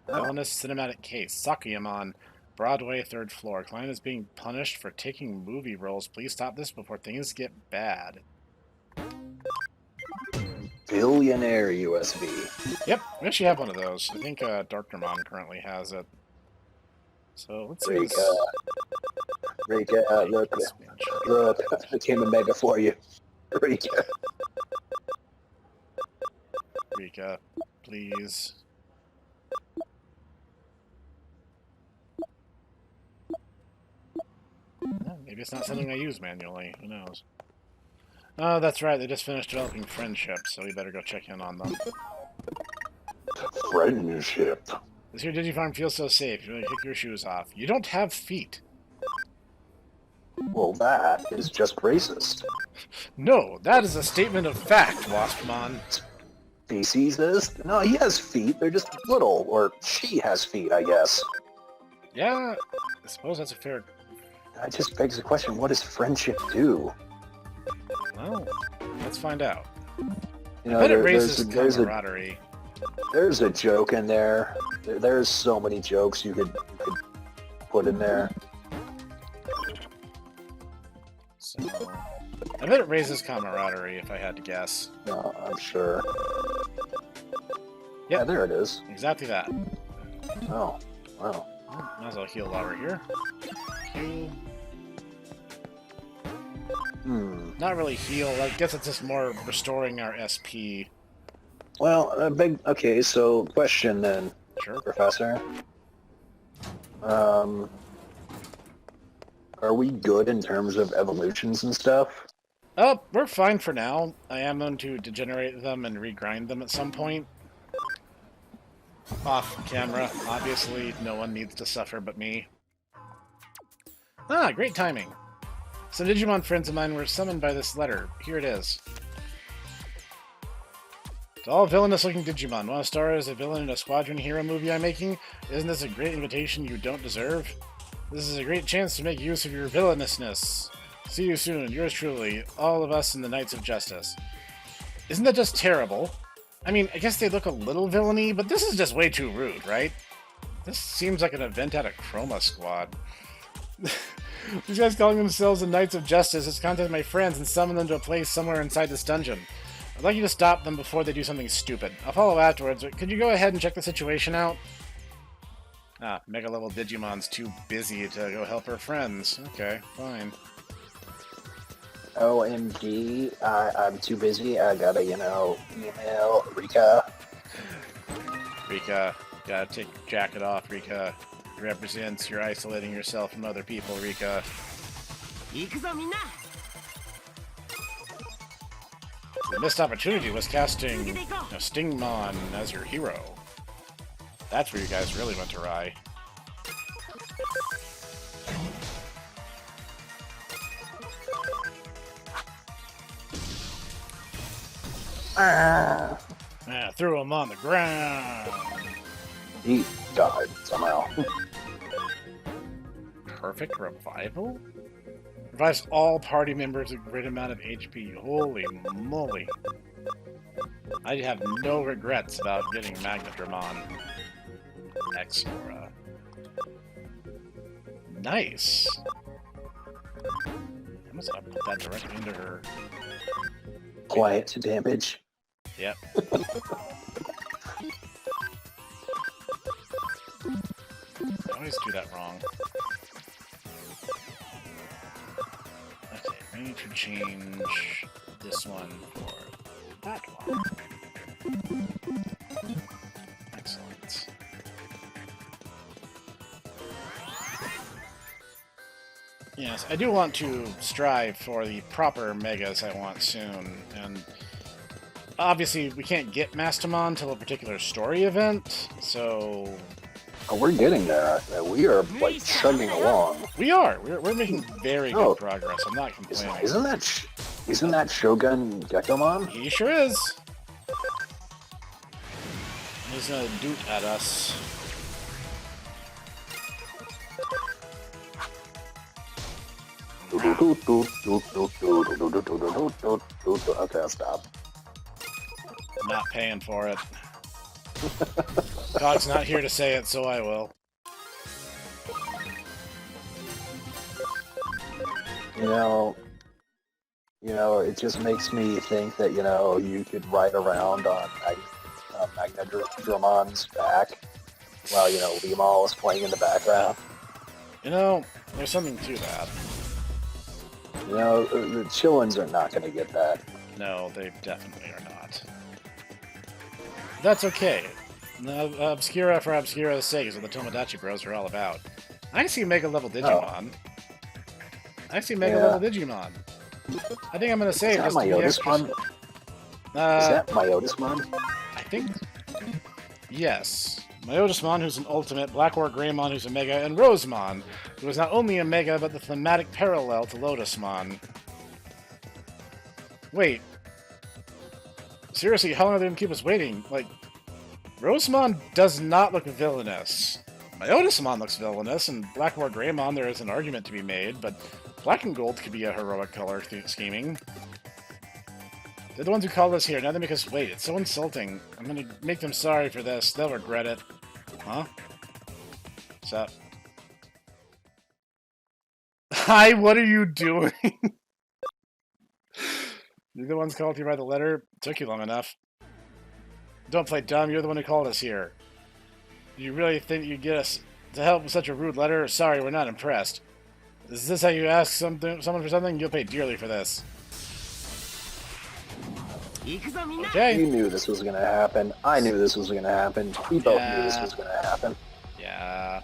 Oh. Bonus cinematic case. Sakuyamon. Broadway, 3rd floor. Client is being punished for taking movie roles. Please stop this before things get bad. Billionaire USB. Yep, we actually have one of those. I think Darknermon currently has it. So let's see. Rika, look, I came in mega for you. Rika. Rika, please. Maybe it's not something I use manually. Who knows? Oh, that's right. They just finished developing Friendship, so we better go check in on them. Friendship. Does your Digifarm feel so safe? You really kick your shoes off. You don't have feet. Well, that is just racist. No, that is a statement of fact, Waspmon. Species is? No, he has feet. They're just little. Or she has feet, I guess. Yeah, I suppose that's a fair... That just begs the question, what does friendship do? Well, let's find out. You know, I bet it raises camaraderie. There's a joke in there. There's so many jokes you could put in there. So, I bet it raises camaraderie, if I had to guess. No, I'm sure. Yep. Yeah, there it is. Exactly that. Oh, wow. Oh, might as well heal while we're here. Heal. Not really heal. I guess it's just more restoring our SP. Well, okay, so question then, Sure. Professor. Are we good in terms of evolutions and stuff? Oh, we're fine for now. I am going to degenerate them and regrind them at some point. Off camera. Obviously, no one needs to suffer but me. Ah, great timing. Some Digimon friends of mine were summoned by this letter. Here it is. To all villainous-looking Digimon, want to star as a villain in a Squadron Hero movie I'm making? Isn't this a great invitation you don't deserve? This is a great chance to make use of your villainousness. See you soon, yours truly, all of us in the Knights of Justice. Isn't that just terrible? I mean, I guess they look a little villainy, but this is just way too rude, right? This seems like an event out of Chroma Squad. These guys calling themselves the Knights of Justice has contacted my friends and summoned them to a place somewhere inside this dungeon. I'd like you to stop them before they do something stupid. I'll follow afterwards, but could you go ahead and check the situation out? Ah, Mega-level Digimon's too busy to go help her friends. Okay, fine. OMG, I'm too busy. I gotta, email Rika. Rika, gotta take your jacket off, Rika. It represents you're isolating yourself from other people, Rika. The missed opportunity was casting Stingmon as your hero. That's where you guys really went awry. Ah. Threw him on the ground. died somehow. Perfect revival? Revives all party members a great amount of HP. Holy moly. I have no regrets about getting Magnadramon Exora. Nice. I must have put that directly into her. Quiet damage. Yep. I always do that wrong. Okay, we need to change this one for that one. Excellent. Yes, I do want to strive for the proper megas I want soon, and obviously we can't get Mastamon till a particular story event, so... Oh, we're getting there. We are, like, chugging along. We are! We're making very good progress, I'm not complaining. Isn't that Shogun Gekomon? He sure is! He's gonna doot at us. Okay, I'll stop. I'm not paying for it. Dog's not here to say it, so I will. You know, it just makes me think that, you could ride around on Magnadramon's back while, Limal is playing in the background. There's something to that. The Chillins are not going to get that. No, they definitely are not. That's okay. Obscura for Obscura's sake is what the Tomodachi Bros are all about. I see Mega Level Digimon. I see Mega Level Digimon. I think I'm going to save just to be extra... Is that Myotismon? I think... Yes. Myotismon, who's an Ultimate, Blackroar Greymon, who's a Mega, and Rosemon, who is not only a Mega, but the thematic parallel to Lotusmon. Wait. Seriously, how long are they going to keep us waiting? Like, Rosemon does not look villainous. Myotismon looks villainous, and Blackroar Greymon, there is an argument to be made, but Black and Gold could be a heroic color scheming. They're the ones who called us here, now they make us wait. It's so insulting. I'm gonna make them sorry for this. They'll regret it. Huh? What's up? Hi, what are you doing? You're the ones called here by the letter? Took you long enough. Don't play dumb, you're the one who called us here. Do you really think you'd get us to help with such a rude letter? Sorry, we're not impressed. Is this how you ask someone for something? You'll pay dearly for this. Okay. You knew this was going to happen. I knew this was going to happen. We both knew this was going to happen. Yeah.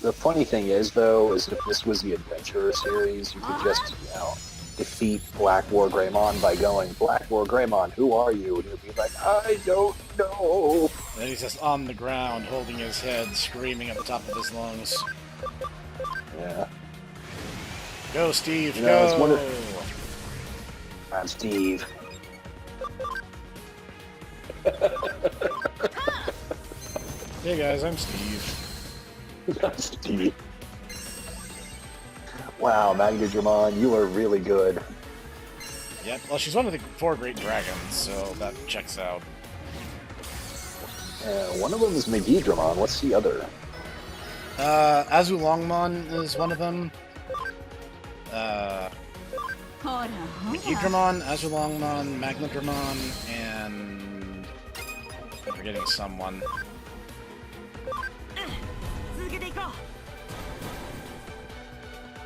The funny thing is, though, is if this was the Adventurer series, you could just, defeat Blackroar Greymon by going, Blackroar Greymon, who are you? And you'd be like, I don't know. And he's just on the ground, holding his head, screaming at the top of his lungs. Yeah. Go, Steve, go! I'm Steve. Hey guys, I'm Steve. I'm Steve. Wow, Magnadramon, you are really good. Yep, well, she's one of the 4 great dragons, so that checks out. One of them is Megidramon. What's the other? Azulongmon is one of them. Megidramon, Azulongmon, Magnadramon, and... I'm forgetting someone.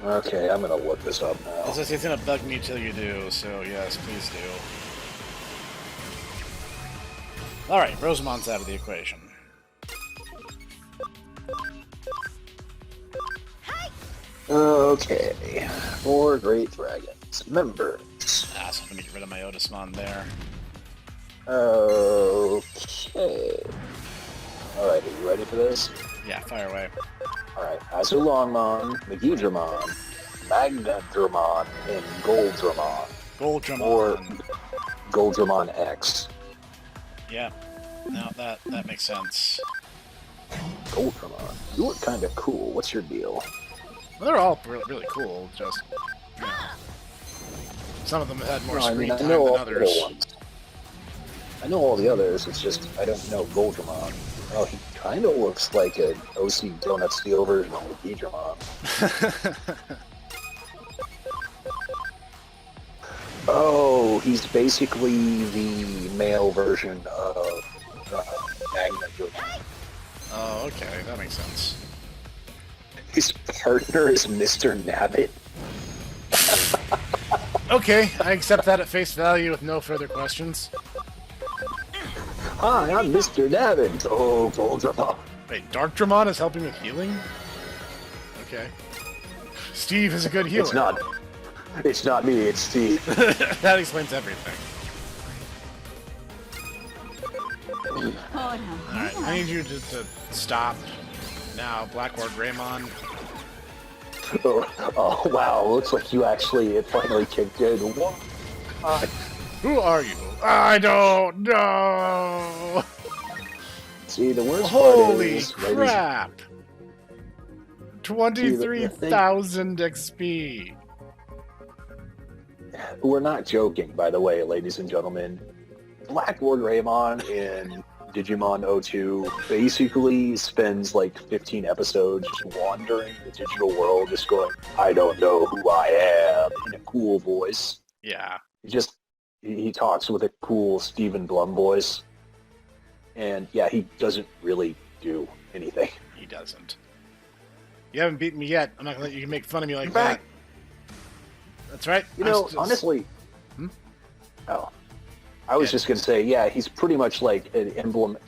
Okay, I'm gonna look this up now. It's gonna bug me till you do, so yes, please do. Alright, Rosemon's out of the equation. Okay, 4 great dragons. Members. Ah, so I'm gonna get rid of my Otismon there. Okay. Alright, are you ready for this? Yeah, fire away. Alright, Azulongmon, Megidramon, Magnadramon, and Goldramon. Or Goldramon. Goldramon X. Yeah. Now that makes sense. Goldramon, you look kind of cool. What's your deal? Well, they're all really cool. Just you know, some of them had more screen time I know than all the other others. ones. I know all the others. It's just I don't know Goldramon. Oh, he kind of looks like an OC Donut Steel version of Digimon. Oh, he's basically the male version of Magna Digimon. Oh, okay, that makes sense. His partner is Mr. Nabbit. Okay, I accept that at face value with no further questions. Hi, I'm Mr. Nabbit. Oh, Goldramon. Wait, Darkdramon is helping with healing? Okay. Steve is a good healer. It's not me, it's Steve. That explains everything. Alright, I need you to stop now, Blackward Greymon. Oh, wow, looks like it finally kicked in. What? Who are you? I don't know! See, the worst Holy part is... crap! 23,000 XP! We're not joking, by the way, ladies and gentlemen. Blackward Greymon in Digimon 02 basically spends like 15 episodes just wandering the digital world, just going, I don't know who I am, in a cool voice. Yeah. He talks with a cool Stephen Blum voice. And yeah, he doesn't really do anything. He doesn't. You haven't beaten me yet. I'm not gonna let you make fun of me like Back. that. That's right. You know, honestly... Oh. I was just going to say, yeah, he's pretty much like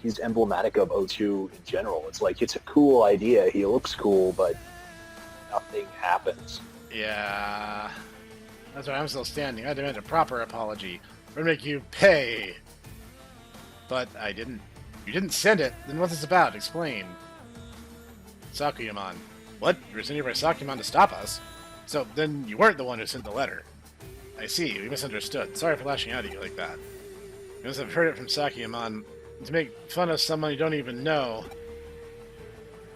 he's emblematic of O2 in general. It's like, it's a cool idea. He looks cool, but nothing happens. Yeah. That's why I'm still standing. I demand a proper apology. We're gonna make you pay. But I didn't. You didn't send it. Then what's this about? Explain. Sakuyamon. What? You were sending by Sakuyamon to stop us? So then you weren't the one who sent the letter. I see. We misunderstood. Sorry for lashing out at you like that. You must have heard it from Sakuyamon. To make fun of someone you don't even know.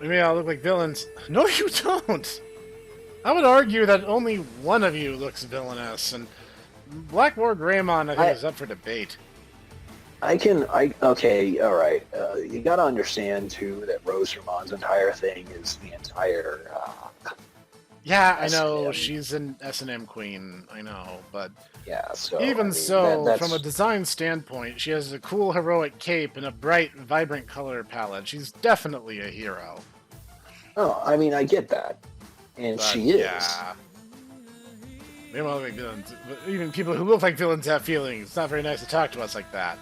We may all look like villains. No, you don't! I would argue that only one of you looks villainous, and Blackward Greymon, I think, is up for debate. Okay, alright. You gotta understand, too, that Rose-Ramon's entire thing is the entire, Yeah, I know, she's an S&M queen, I know, but... Yeah, so... Even from a design standpoint, she has a cool heroic cape and a bright, vibrant color palette. She's definitely a hero. Oh, I mean, I get that. And she is. Yeah. They don't look like villains. But even people who look like villains have feelings. It's not very nice to talk to us like that.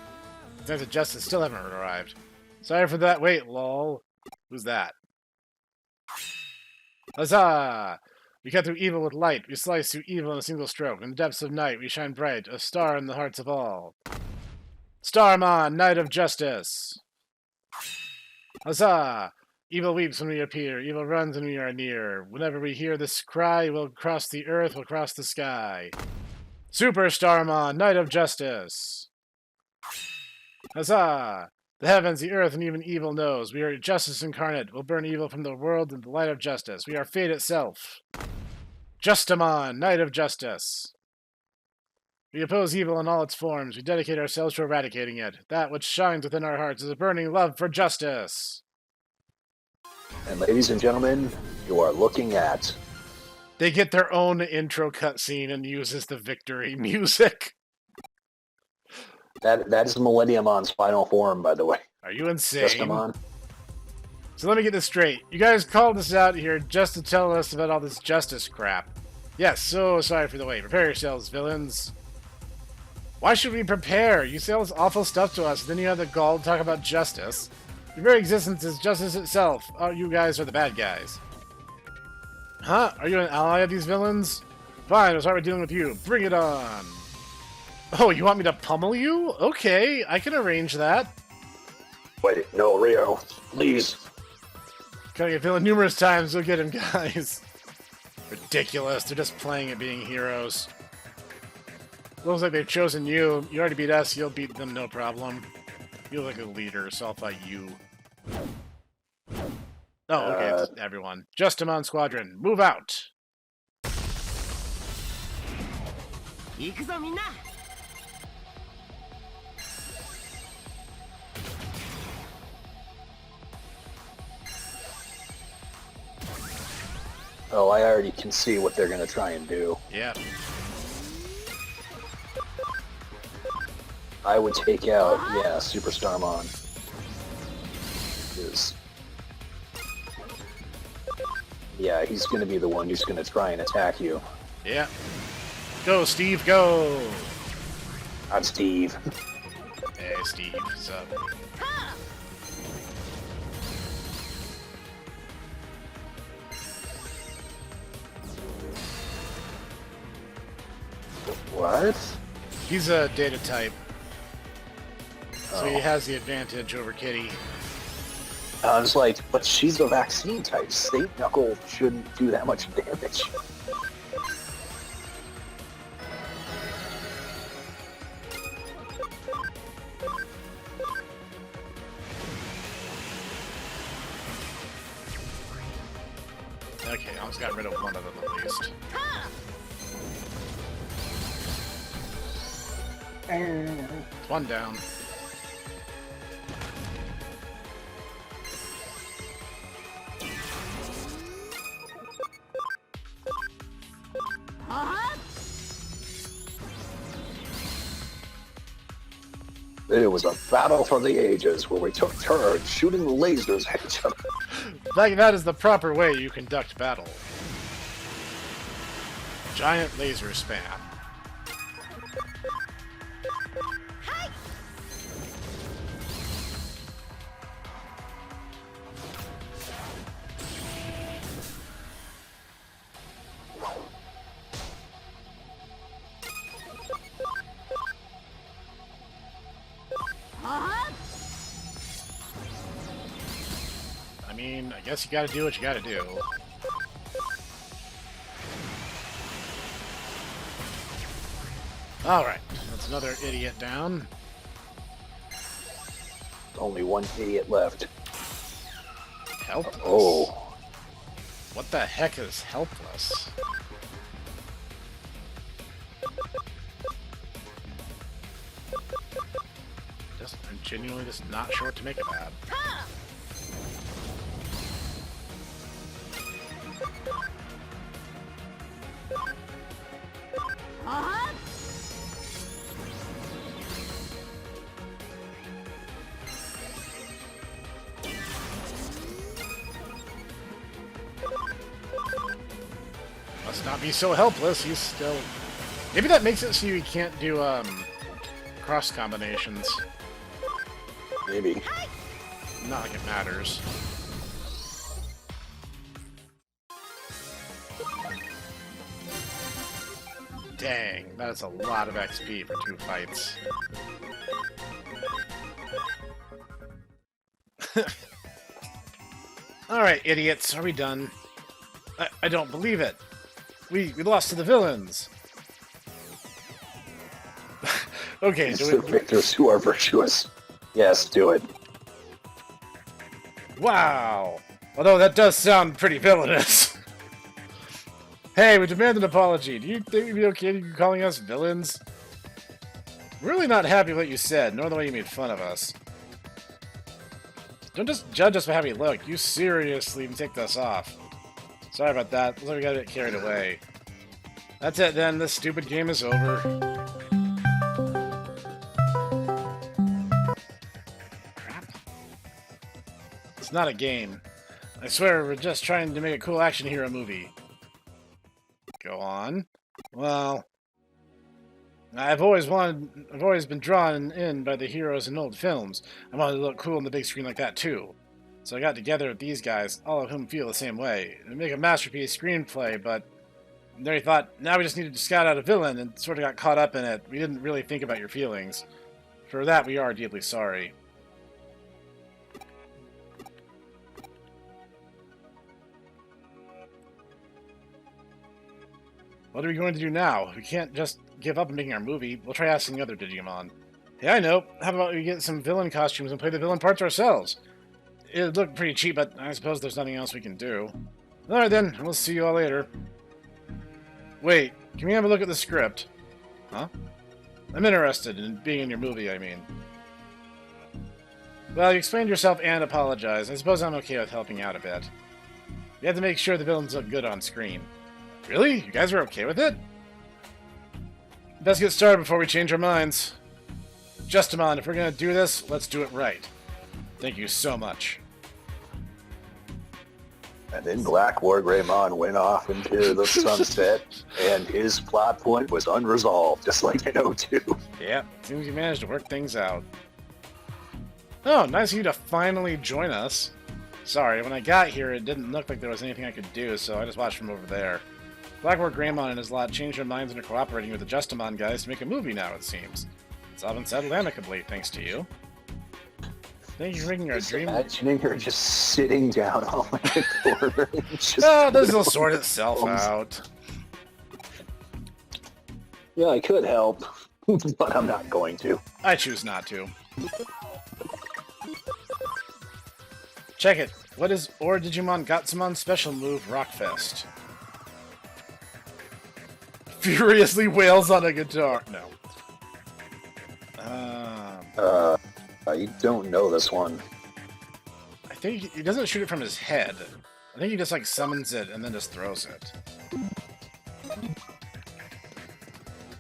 Signs of justice still haven't arrived. Sorry for that. Wait, lol. Who's that? Huzzah! We cut through evil with light. We slice through evil in a single stroke. In the depths of night, we shine bright, a star in the hearts of all. Starmon, Knight of Justice! Huzzah! Evil weeps when we appear. Evil runs when we are near. Whenever we hear this cry, we'll cross the earth, we'll cross the sky. Super Starmon, Knight of Justice! Huzzah! The heavens, the earth, and even evil knows. We are justice incarnate. We'll burn evil from the world in the light of justice. We are fate itself. Justamon, Knight of Justice. We oppose evil in all its forms. We dedicate ourselves to eradicating it. That which shines within our hearts is a burning love for justice. And ladies and gentlemen, you are looking at... They get their own intro cutscene and uses the victory music. That is Millenniumon's final form, by the way. Are you insane? Justamon. So let me get this straight. You guys called us out here just to tell us about all this justice crap. Yes, so sorry for the wait. Prepare yourselves, villains. Why should we prepare? You say all this awful stuff to us, then you have the gall to talk about justice. Your very existence is justice itself. Oh, you guys are the bad guys. Huh? Are you an ally of these villains? Fine, I'll start with dealing with you. Bring it on. Oh, you want me to pummel you? Okay, I can arrange that. Wait, no, Rio, please. Gonna get villain numerous times, we'll get him, guys. Ridiculous, they're just playing at being heroes. Looks like they've chosen you. You already beat us. You'll beat them, no problem. You look like a leader, so I'll fight you. Oh, okay, it's everyone. Justimon Squadron, move out! Oh, I already can see what they're going to try and do. Yeah. I would take out, yeah, Superstarmon. Yeah, he's going to be the one who's going to try and attack you. Yeah. Go, Steve, go! I'm Steve. Hey, Steve, what's up? What? He's a data type, so he Oh. has the advantage over Kitty. I was like, but she's a vaccine type. State Knuckle shouldn't do that much damage. Okay, I almost got rid of one of them at least. One down. It was a battle for the ages where we took turns shooting lasers at each other. Like, that is the proper way you conduct battle. Giant laser spam. I mean, I guess you gotta do what you gotta do. Alright, that's another idiot down. Only one idiot left. Helpless? Oh. What the heck is helpless? I'm genuinely just not sure what to make of that. Must not be so helpless. He's still... Maybe that makes it so you can't do, cross combinations. Maybe. Not like it matters. Dang, that is a lot of XP for 2 fights. Alright, idiots, are we done? I don't believe it. We lost to the villains. Okay, It's the victors who are virtuous. Yes, do it. Wow! Although that does sound pretty villainous. Hey, we demand an apology. Do you think we'd be okay calling us villains? I'm really not happy with what you said, nor the way you made fun of us. Don't just judge us by how we look. You seriously ticked us off. Sorry about that. Looks like we got a bit carried away. That's it then. This stupid game is over. Crap. It's not a game. I swear, we're just trying to make a cool action hero movie. Go on. Well, I've always been drawn in by the heroes in old films. I wanted to look cool on the big screen like that too. So I got together with these guys, all of whom feel the same way, to make a masterpiece screenplay, but then we thought, now we just needed to scout out a villain, and sort of got caught up in it. We didn't really think about your feelings. For that, we are deeply sorry. What are we going to do now? We can't just give up on making our movie. We'll try asking other Digimon. Hey, I know. How about we get some villain costumes and play the villain parts ourselves? It'd look pretty cheap, but I suppose there's nothing else we can do. Alright then, we'll see you all later. Wait, can we have a look at the script? Huh? I'm interested in being in your movie, I mean. Well, you explained yourself and apologized. I suppose I'm okay with helping out a bit. You have to make sure the villains look good on screen. Really? You guys are okay with it? Best get started before we change our minds. Justamon, if we're gonna do this, let's do it right. Thank you so much. And then Black War Greymon went off into the sunset, and his plot point was unresolved, just like in O2. Yeah, seems you managed to work things out. Oh, nice of you to finally join us. Sorry, when I got here, it didn't look like there was anything I could do, so I just watched from over there. Blackboard Greymon and his lot changed their minds and are cooperating with the Justamon guys to make a movie now, it seems. It's all been settled amicably, thanks to you. Thank you for making our dream... Imagining her just sitting down on like a corner. Oh, this will sort itself out. Yeah, I could help, but I'm not going to. I choose not to. Check it. What is Or Digimon Gatsumon's special move, Rockfest? Furiously wails on a guitar. No. I don't know this one. I think he doesn't shoot it from his head. I think he just like summons it and then just throws it.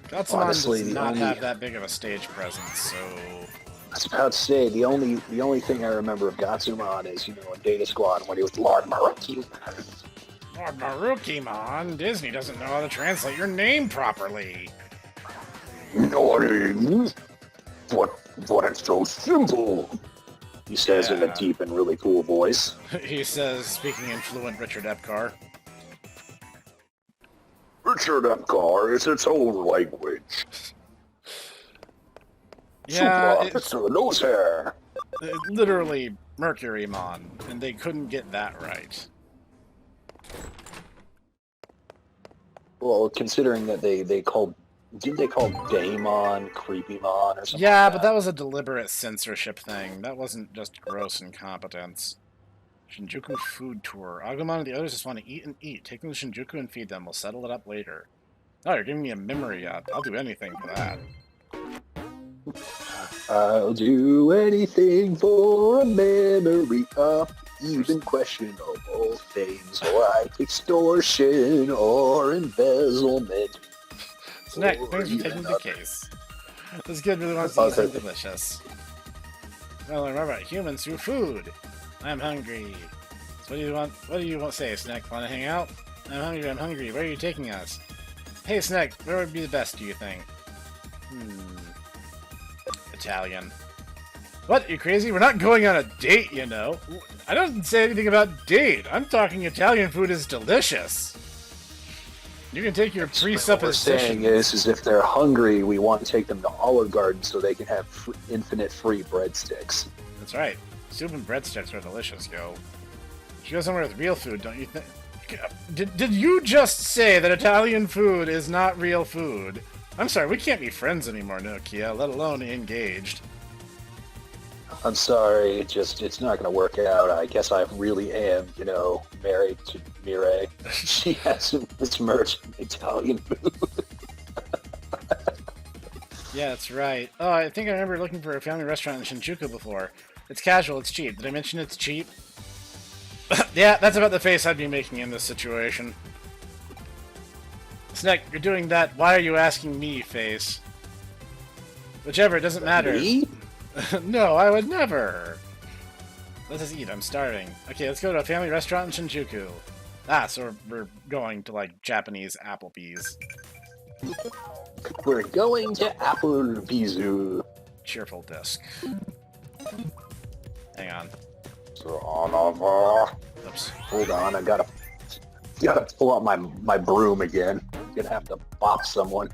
Gatsumon Honestly, does not have that big of a stage presence, so... I was about to say, the only thing I remember of Gatsumon is, in Data Squad when he was Lord Maruki. Lord Marukimon, Disney doesn't know how to translate your name properly. Nori, but it's so simple. He says in a deep and really cool voice. He says, speaking in fluent Richard Epcar. Richard Epcar is its own language. Yeah, it's the nose hair. Literally Mercurymon, and they couldn't get that right. Well, considering that they called... Didn't they call Daemon Creepymon or something? Yeah, like but that was a deliberate censorship thing. That wasn't just gross incompetence. Shinjuku food tour. Agumon and the others just want to eat and eat. Take them to Shinjuku and feed them. We'll settle it up later. Oh, you're giving me a memory up. I'll do anything for that. I'll do anything for a memory up, even questionable things like extortion or embezzlement. Snek, thanks for taking the case. This kid really wants to eat something delicious. Well, remember about humans through food. I'm hungry. So what do you want to say, Snek? Want to hang out? I'm hungry. Where are you taking us? Hey, Snek, where would be the best, do you think? Italian. What? You crazy? We're not going on a date, you know. I don't say anything about date. I'm talking Italian food is delicious. You can take your presuppositions. What we're saying is if they're hungry, we want to take them to Olive Garden so they can have infinite free breadsticks. That's right. Soup and breadsticks are delicious, yo. You go somewhere with real food, don't you think? Did you just say that Italian food is not real food? I'm sorry, we can't be friends anymore, Nokia, let alone engaged. I'm sorry, it's not going to work out. I guess I really am, married to Mireille. She has this merch Italian food. Yeah, that's right. Oh, I think I remember looking for a family restaurant in Shinjuku before. It's casual, it's cheap. Did I mention it's cheap? Yeah, that's about the face I'd be making in this situation. Snek, you're doing that why are you asking me face. Whichever, it doesn't matter. Me? No, I would never. Let's just eat, I'm starving. Okay, let's go to a family restaurant in Shinjuku. Ah, so we're going to, like, Japanese Applebee's. We're going to Applebee's. Cheerful disc. Hang on. Oops. Hold on, I gotta pull out my broom again. I'm gonna have to bop someone.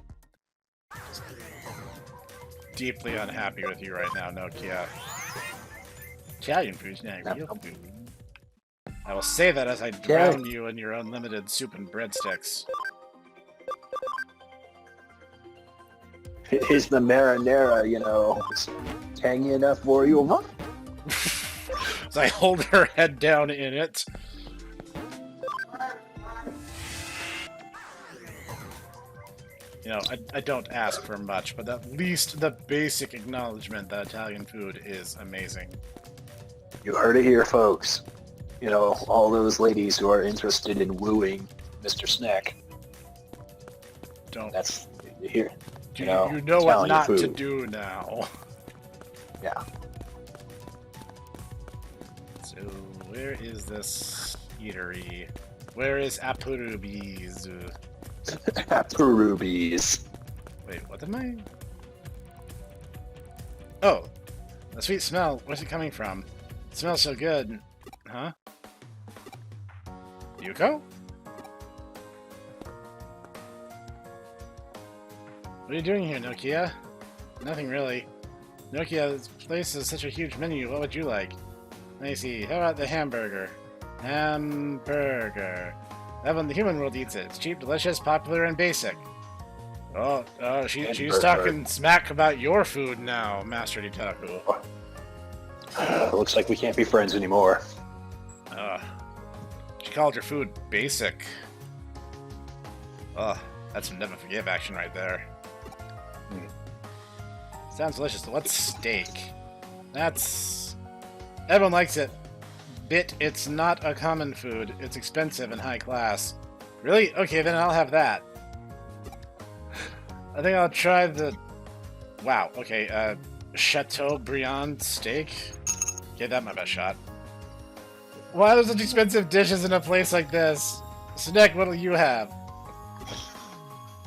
Deeply unhappy with you right now, Nokia. Italian food's not real food. I will say that as I drown you in your unlimited soup and breadsticks. Is the marinara, tangy enough for you? Huh? As I hold her head down in it. You know, I don't ask for much, but at least the basic acknowledgement that Italian food is amazing. You heard it here, folks. All those ladies who are interested in wooing Mr. Snek. Don't. That's here. You know what Italian not food. to do now. Yeah. So, where is this eatery? Where is Apurubi's? Perubies. Wait, what am I? Oh, the sweet smell. Where's it coming from? It smells so good. Huh? Yuko? What are you doing here, Nokia? Nothing really. Nokia, this place is such a huge menu. What would you like? Let me see. How about the hamburger? Hamburger. Everyone in the human world eats it. It's cheap, delicious, popular, and basic. Oh, she's talking smack about your food now, Master Itaku. Looks like we can't be friends anymore. She called your food basic. That's some never forgive action right there. Sounds delicious. What's steak? That's... Everyone likes it. It's not a common food. It's expensive and high class. Really? Okay, then I'll have that. I think I'll try the... Wow, okay, Chateaubriand steak? Okay, that's my best shot. Why are there such expensive dishes in a place like this? Snek, what'll you have?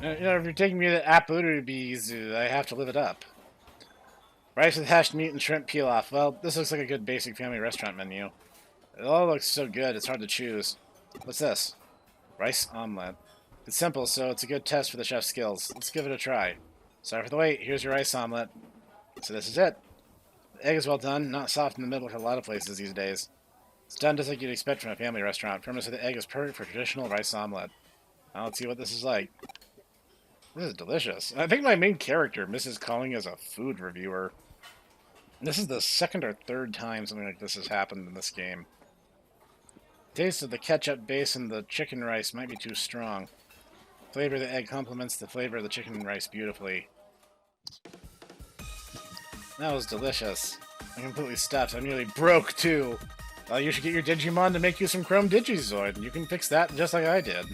If you're taking me to Apurubi's, I have to live it up. Rice with hashed meat and shrimp pilaf. Well, this looks like a good basic family restaurant menu. It all looks so good, it's hard to choose. What's this? Rice omelet. It's simple, so it's a good test for the chef's skills. Let's give it a try. Sorry for the wait, here's your rice omelet. So this is it. The egg is well done, not soft in the middle like a lot of places these days. It's done just like you'd expect from a family restaurant. Firmness of the egg is perfect for traditional rice omelet. Now let's see what this is like. This is delicious. I think my main character misses calling as a food reviewer. This is the second or third time something like this has happened in this game. The taste of the ketchup base and the chicken rice might be too strong. The flavor of the egg complements the flavor of the chicken and rice beautifully. That was delicious. I'm completely stuffed. I'm nearly broke, too. Well, you should get your Digimon to make you some Chrome Digizoid. You can fix that just like I did.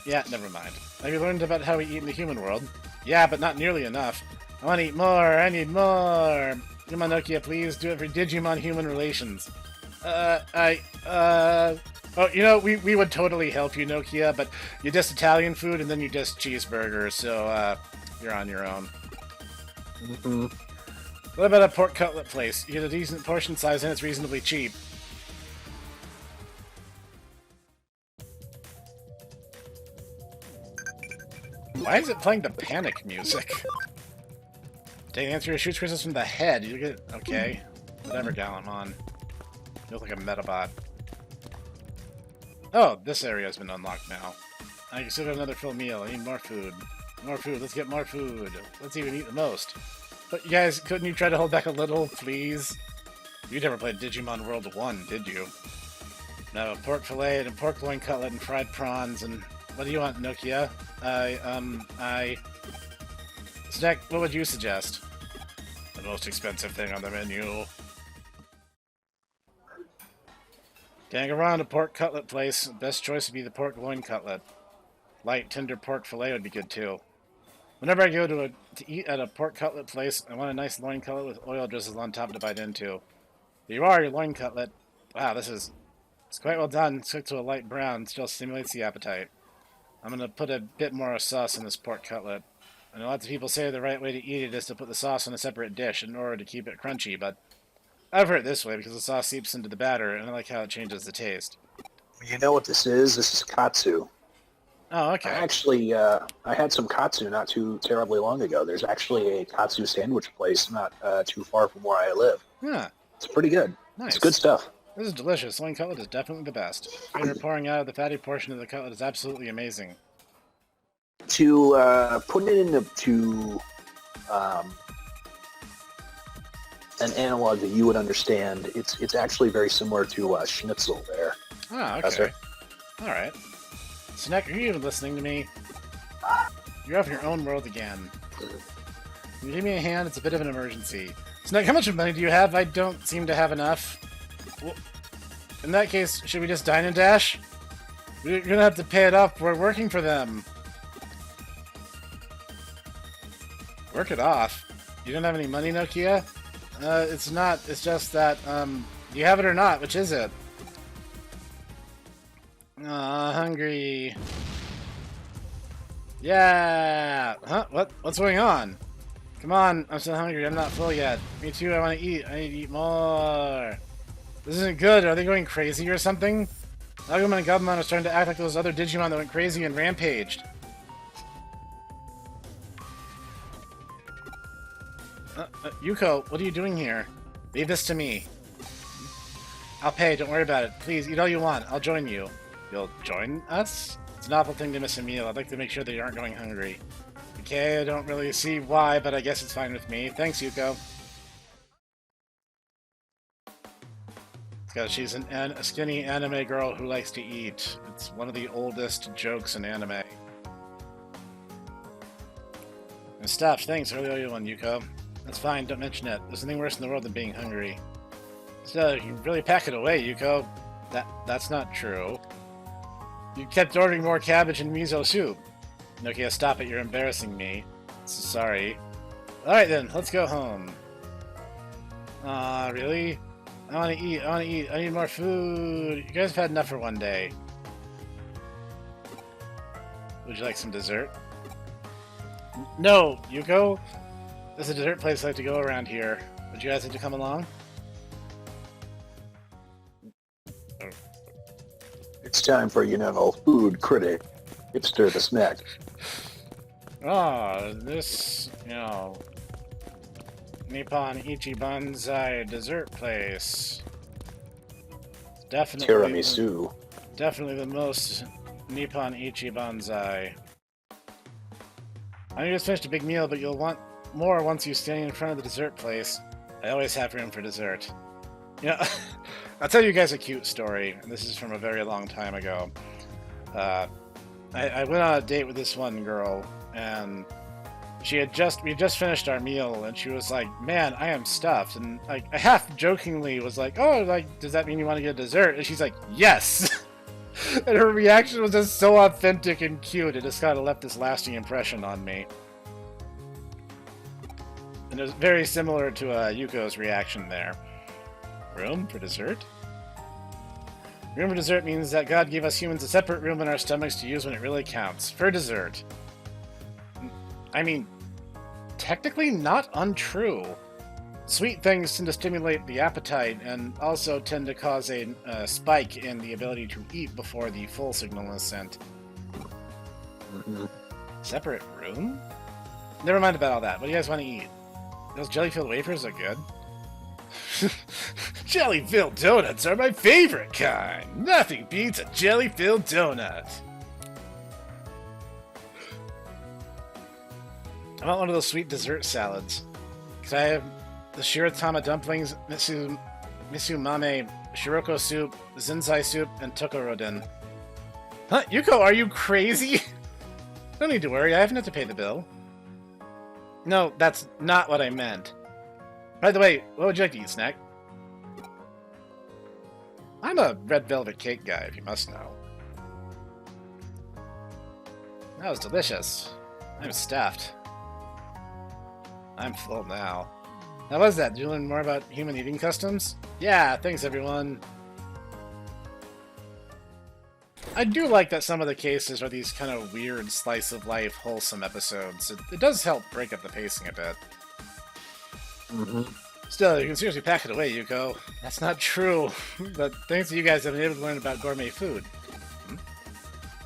Yeah, never mind. Have you learned about how we eat in the human world? Yeah, but not nearly enough. I want to eat more. I need more. Come on, Nokia, please do it for Digimon human relations. Oh, we would totally help you, Nokia, but you just Italian food and then you just cheeseburgers, so, you're on your own. Mm-hmm. What about a pork cutlet place? You get a decent portion size and it's reasonably cheap. Why is it playing the panic music? Take the answer, shoots crystals from the head. You get... Okay. Whatever, Gallimon. You look like a Metabot. Oh, this area's been unlocked now. I can still get another full meal. I need more food. More food. Let's get more food. Let's even eat the most. But you guys, couldn't you try to hold back a little, please? You never played Digimon World 1, did you? No, pork fillet and a pork loin cutlet and fried prawns and... What do you want, Nokia? Snek, what would you suggest? The most expensive thing on the menu. Gang around a pork cutlet place. Best choice would be the pork loin cutlet. Light, tender pork fillet would be good too. Whenever I go to eat at a pork cutlet place, I want a nice loin cutlet with oil drizzles on top to bite into. Here you are, your loin cutlet. Wow, it's quite well done. It's cooked to a light brown. Still stimulates the appetite. I'm going to put a bit more sauce in this pork cutlet. I know lots of people say the right way to eat it is to put the sauce in a separate dish in order to keep it crunchy, but I've heard it this way because the sauce seeps into the batter, and I like how it changes the taste. You know what this is? This is katsu. Oh, okay. I had some katsu not too terribly long ago. There's actually a katsu sandwich place not too far from where I live. Huh. It's pretty good. Nice. It's good stuff. This is delicious. Loin cutlet is definitely the best. Flavor pouring out of the fatty portion of the cutlet is absolutely amazing. To put it into an analog that you would understand, it's actually very similar to schnitzel there. Oh, okay. Professor. Alright. Snek, are you even listening to me? You're off in your own world again. Can you give me a hand? It's a bit of an emergency. Snek, how much money do you have? I don't seem to have enough. Well, in that case, should we just dine and dash? We're gonna have to pay it off. We're working for them. Work it off? You don't have any money, Nokia? It's not. It's just that, you have it or not. Which is it? Aw, hungry. Yeah! Huh? What's going on? Come on, I'm still hungry. I'm not full yet. Me too, I want to eat. I need to eat more. This isn't good. Are they going crazy or something? Agumon and Gabumon are starting to act like those other Digimon that went crazy and rampaged. Yuko, what are you doing here? Leave this to me. I'll pay, don't worry about it. Please, eat all you want. I'll join you. You'll join us? It's an awful thing to miss a meal. I'd like to make sure that you aren't going hungry. Okay, I don't really see why, but I guess it's fine with me. Thanks, Yuko. Because she's a skinny anime girl who likes to eat. It's one of the oldest jokes in anime. And stop, thanks, I really owe you one, Yuko. That's fine, don't mention it. There's nothing worse in the world than being hungry. So, you really pack it away, Yuko. That's not true. You kept ordering more cabbage and miso soup. Nokia, stop it, you're embarrassing me. Sorry. Alright then, let's go home. Aw, really? I wanna eat, I need more food. You guys have had enough for one day. Would you like some dessert? No, Yuko. There's a dessert place I like to go around here. Would you guys like to come along? It's time for, food critic, hipster the Snek. This, Nippon Ichibanzai dessert place. Definitely Tiramisu. Definitely the most Nippon Ichibanzai. I just finished a big meal, but you'll want more once you stand in front of the dessert place. I always have room for dessert. I'll tell you guys a cute story. This is from a very long time ago. I went on a date with this one girl, and we had just finished our meal, and she was like, "Man, I am stuffed." And I half jokingly was like, "Oh, does that mean you want to get dessert?" And she's like, "Yes." And her reaction was just so authentic and cute. It just kind of left this lasting impression on me. And it was very similar to Yuko's reaction there. Room for dessert? Room for dessert means that God gave us humans a separate room in our stomachs to use when it really counts. For dessert. I mean, technically not untrue. Sweet things tend to stimulate the appetite and also tend to cause a spike in the ability to eat before the full signal is sent. Mm-hmm. Separate room? Never mind about all that. What do you guys want to eat? Those jelly-filled wafers are good. Jelly-filled donuts are my favorite kind. Nothing beats a jelly-filled donut. I want one of those sweet dessert salads. Could I have the shiratama dumplings, misu mame, shiroko soup, zinzai soup, and tokorodin? Huh? Yuko, are you crazy? No need to worry, I have enough to pay the bill. No, that's not what I meant. By the way, what would you like to eat, Snek? I'm a red velvet cake guy, if you must know. That was delicious. I'm stuffed. I'm full now. How was that? Did you learn more about human eating customs? Yeah, thanks everyone. I do like that some of the cases are these kind of weird slice-of-life, wholesome episodes. It does help break up the pacing a bit. Mm-hmm. Still, you can seriously pack it away, Yuko. That's not true. But thanks to you guys, I've been able to learn about gourmet food.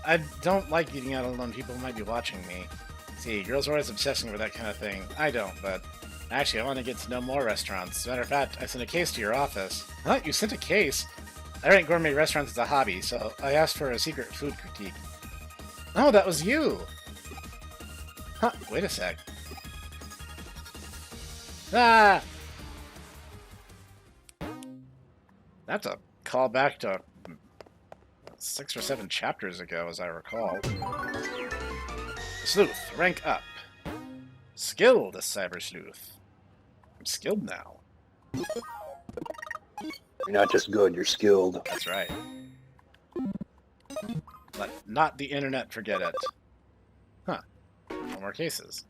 I don't like eating out alone. People might be watching me. See, girls are always obsessing over that kind of thing. I don't, but actually, I want to get to know more restaurants. As a matter of fact, I sent a case to your office. Huh? You sent a case? I rank gourmet restaurants as a hobby, so I asked for a secret food critique. Oh, that was you! Huh, wait a sec. Ah! That's a callback to 6 or 7 chapters ago, as I recall. Sleuth, rank up. Skilled, Cyber Sleuth. I'm skilled now. You're not just good, you're skilled. That's right. Let not the internet forget it. Huh. No more cases.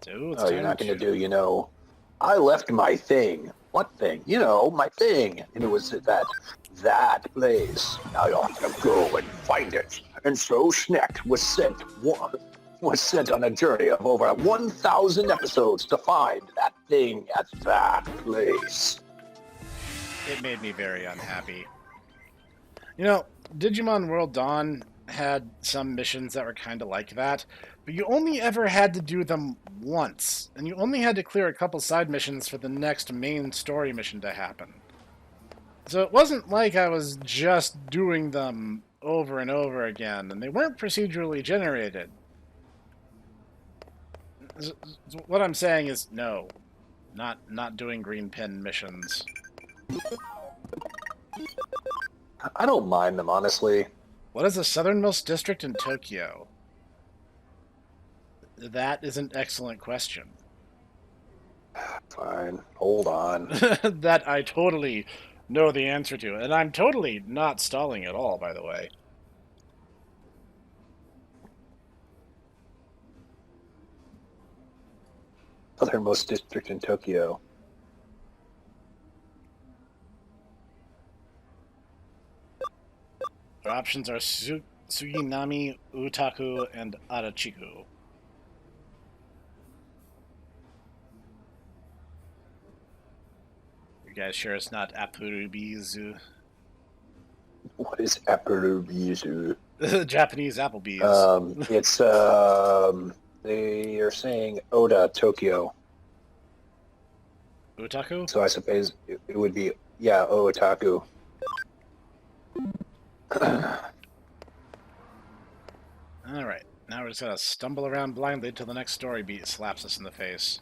So, Oh, you're not going to do, you know, I left my thing. What thing? You know, my thing. And it was at that place. Now you'll have to go and find it. And so Snek was sent on a journey of over 1,000 episodes to find that thing at that place. It made me very unhappy. You know, Digimon World Dawn had some missions that were kind of like that, but you only ever had to do them once, and you only had to clear a couple side missions for the next main story mission to happen. So it wasn't like I was just doing them over and over again, and they weren't procedurally generated. What I'm saying is no, not doing green pen missions. I don't mind them, honestly. What is the southernmost district in Tokyo? That is an excellent question. Fine, hold on. That I totally know the answer to, and I'm totally not stalling at all, by the way. Southernmost district in Tokyo. Our options are Suginami, Utaku, and Arachiku. You guys sure it's not Apurubizu? What is Apurubizu? Japanese Applebee's. It's they are saying Oda, Tokyo. Utaku? So I suppose it would be, yeah, Otaku. Alright, now we're just gonna stumble around blindly till the next story beat slaps us in the face.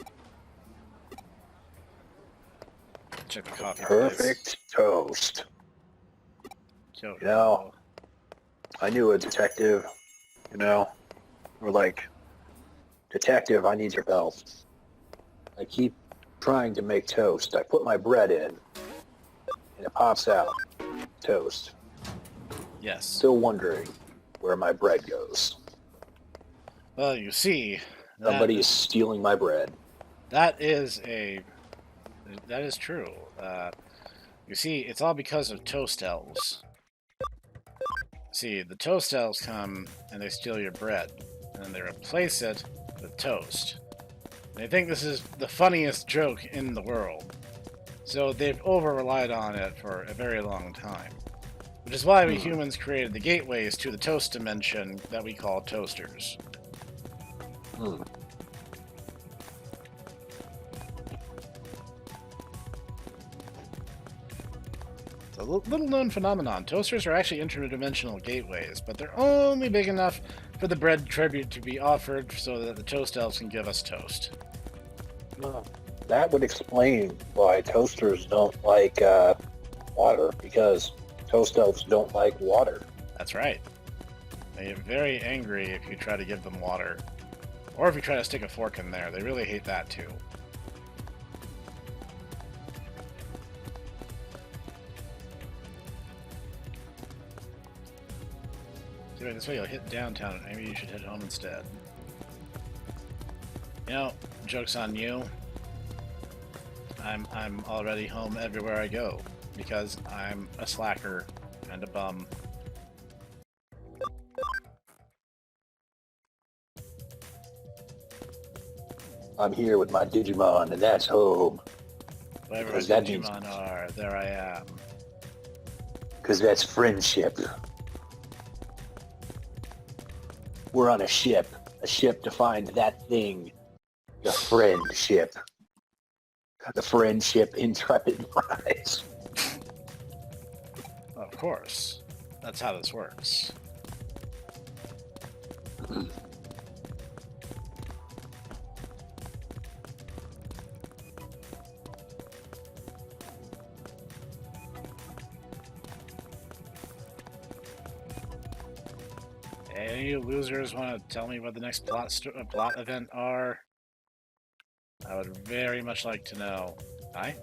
Check the coffee. Perfect Place. toast. Kyoto. You know, I knew a detective, you know, we're like, detective, I need your help. I keep trying to make toast. I put my bread in, and it pops out. Toast. Yes. Still wondering where my bread goes. Well, you see... Somebody is stealing my bread. That is true. You see, it's all because of toast elves. See, the toast elves come and they steal your bread, and then they replace it with toast. They think this is the funniest joke in the world. So they've over-relied on it for a very long time. Which is why we humans created the gateways to the toast dimension that we call toasters. It's a little-known phenomenon. Toasters are actually interdimensional gateways, but they're only big enough for the bread tribute to be offered so that the toast elves can give us toast. That would explain why toasters don't like water, because toast elves don't like water. That's right. They get very angry if you try to give them water. Or if you try to stick a fork in there. They really hate that, too. Anyway, this way you'll hit downtown, and maybe you should head home instead. You know, joke's on you. I'm already home everywhere I go, because I'm a slacker and a bum. I'm here with my Digimon, and that's home. Wherever Digimon are, there I am. Because that's friendship. We're on a ship to find that thing. The friendship. The friendship Intrepid Prize. Of course. That's how this works. Any losers want to tell me what the next plot event are? I would very much like to know. I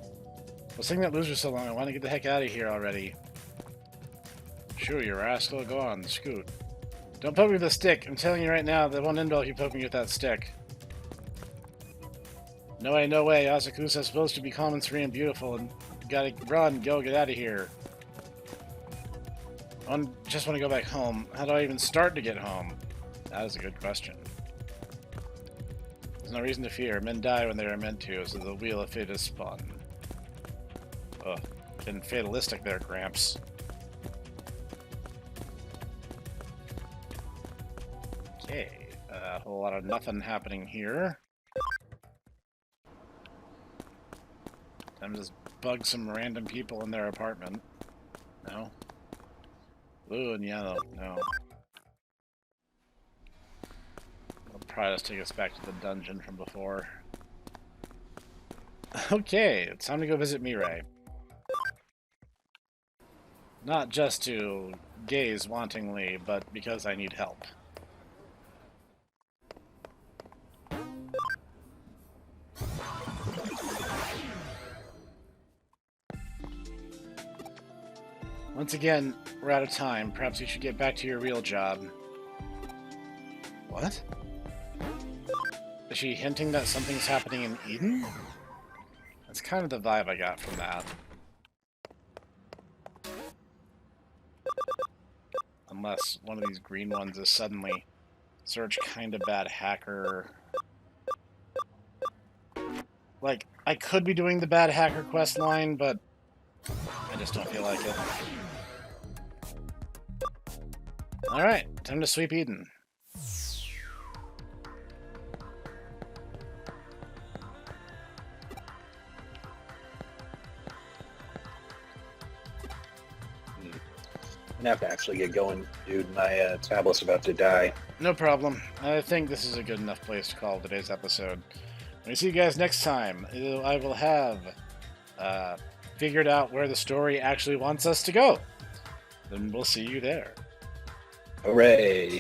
was thinking that loser so long. I want to get the heck out of here already. Sure, you rascal. Go on, scoot. Don't poke me with a stick. I'm telling you right now, that won't end well if you poke me with that stick. No way, no way. Asakusa's supposed to be calm and serene and beautiful, and gotta run, go, get out of here. I just want to go back home. How do I even start to get home? That is a good question. There's no reason to fear. Men die when they are meant to, so the wheel of fate is spun. Ugh, getting fatalistic there, Gramps. Okay, a whole lot of nothing happening here. Time to just bug some random people in their apartment. No? Blue and yellow, no. It'll probably just take us back to the dungeon from before. Okay, it's time to go visit Mirai. Not just to gaze wantingly, but because I need help. Once again, we're out of time. Perhaps you should get back to your real job. What? Is she hinting that something's happening in Eden? That's kind of the vibe I got from that. Unless one of these green ones is suddenly search kind of bad hacker. Like, I could be doing the bad hacker quest line, but I just don't feel like it. Alright, time to sweep Eden. I'm gonna have to actually get going, dude. My tablet's about to die. No problem. I think this is a good enough place to call today's episode. When we see you guys next time, I will have figured out where the story actually wants us to go. Then we'll see you there. Hooray!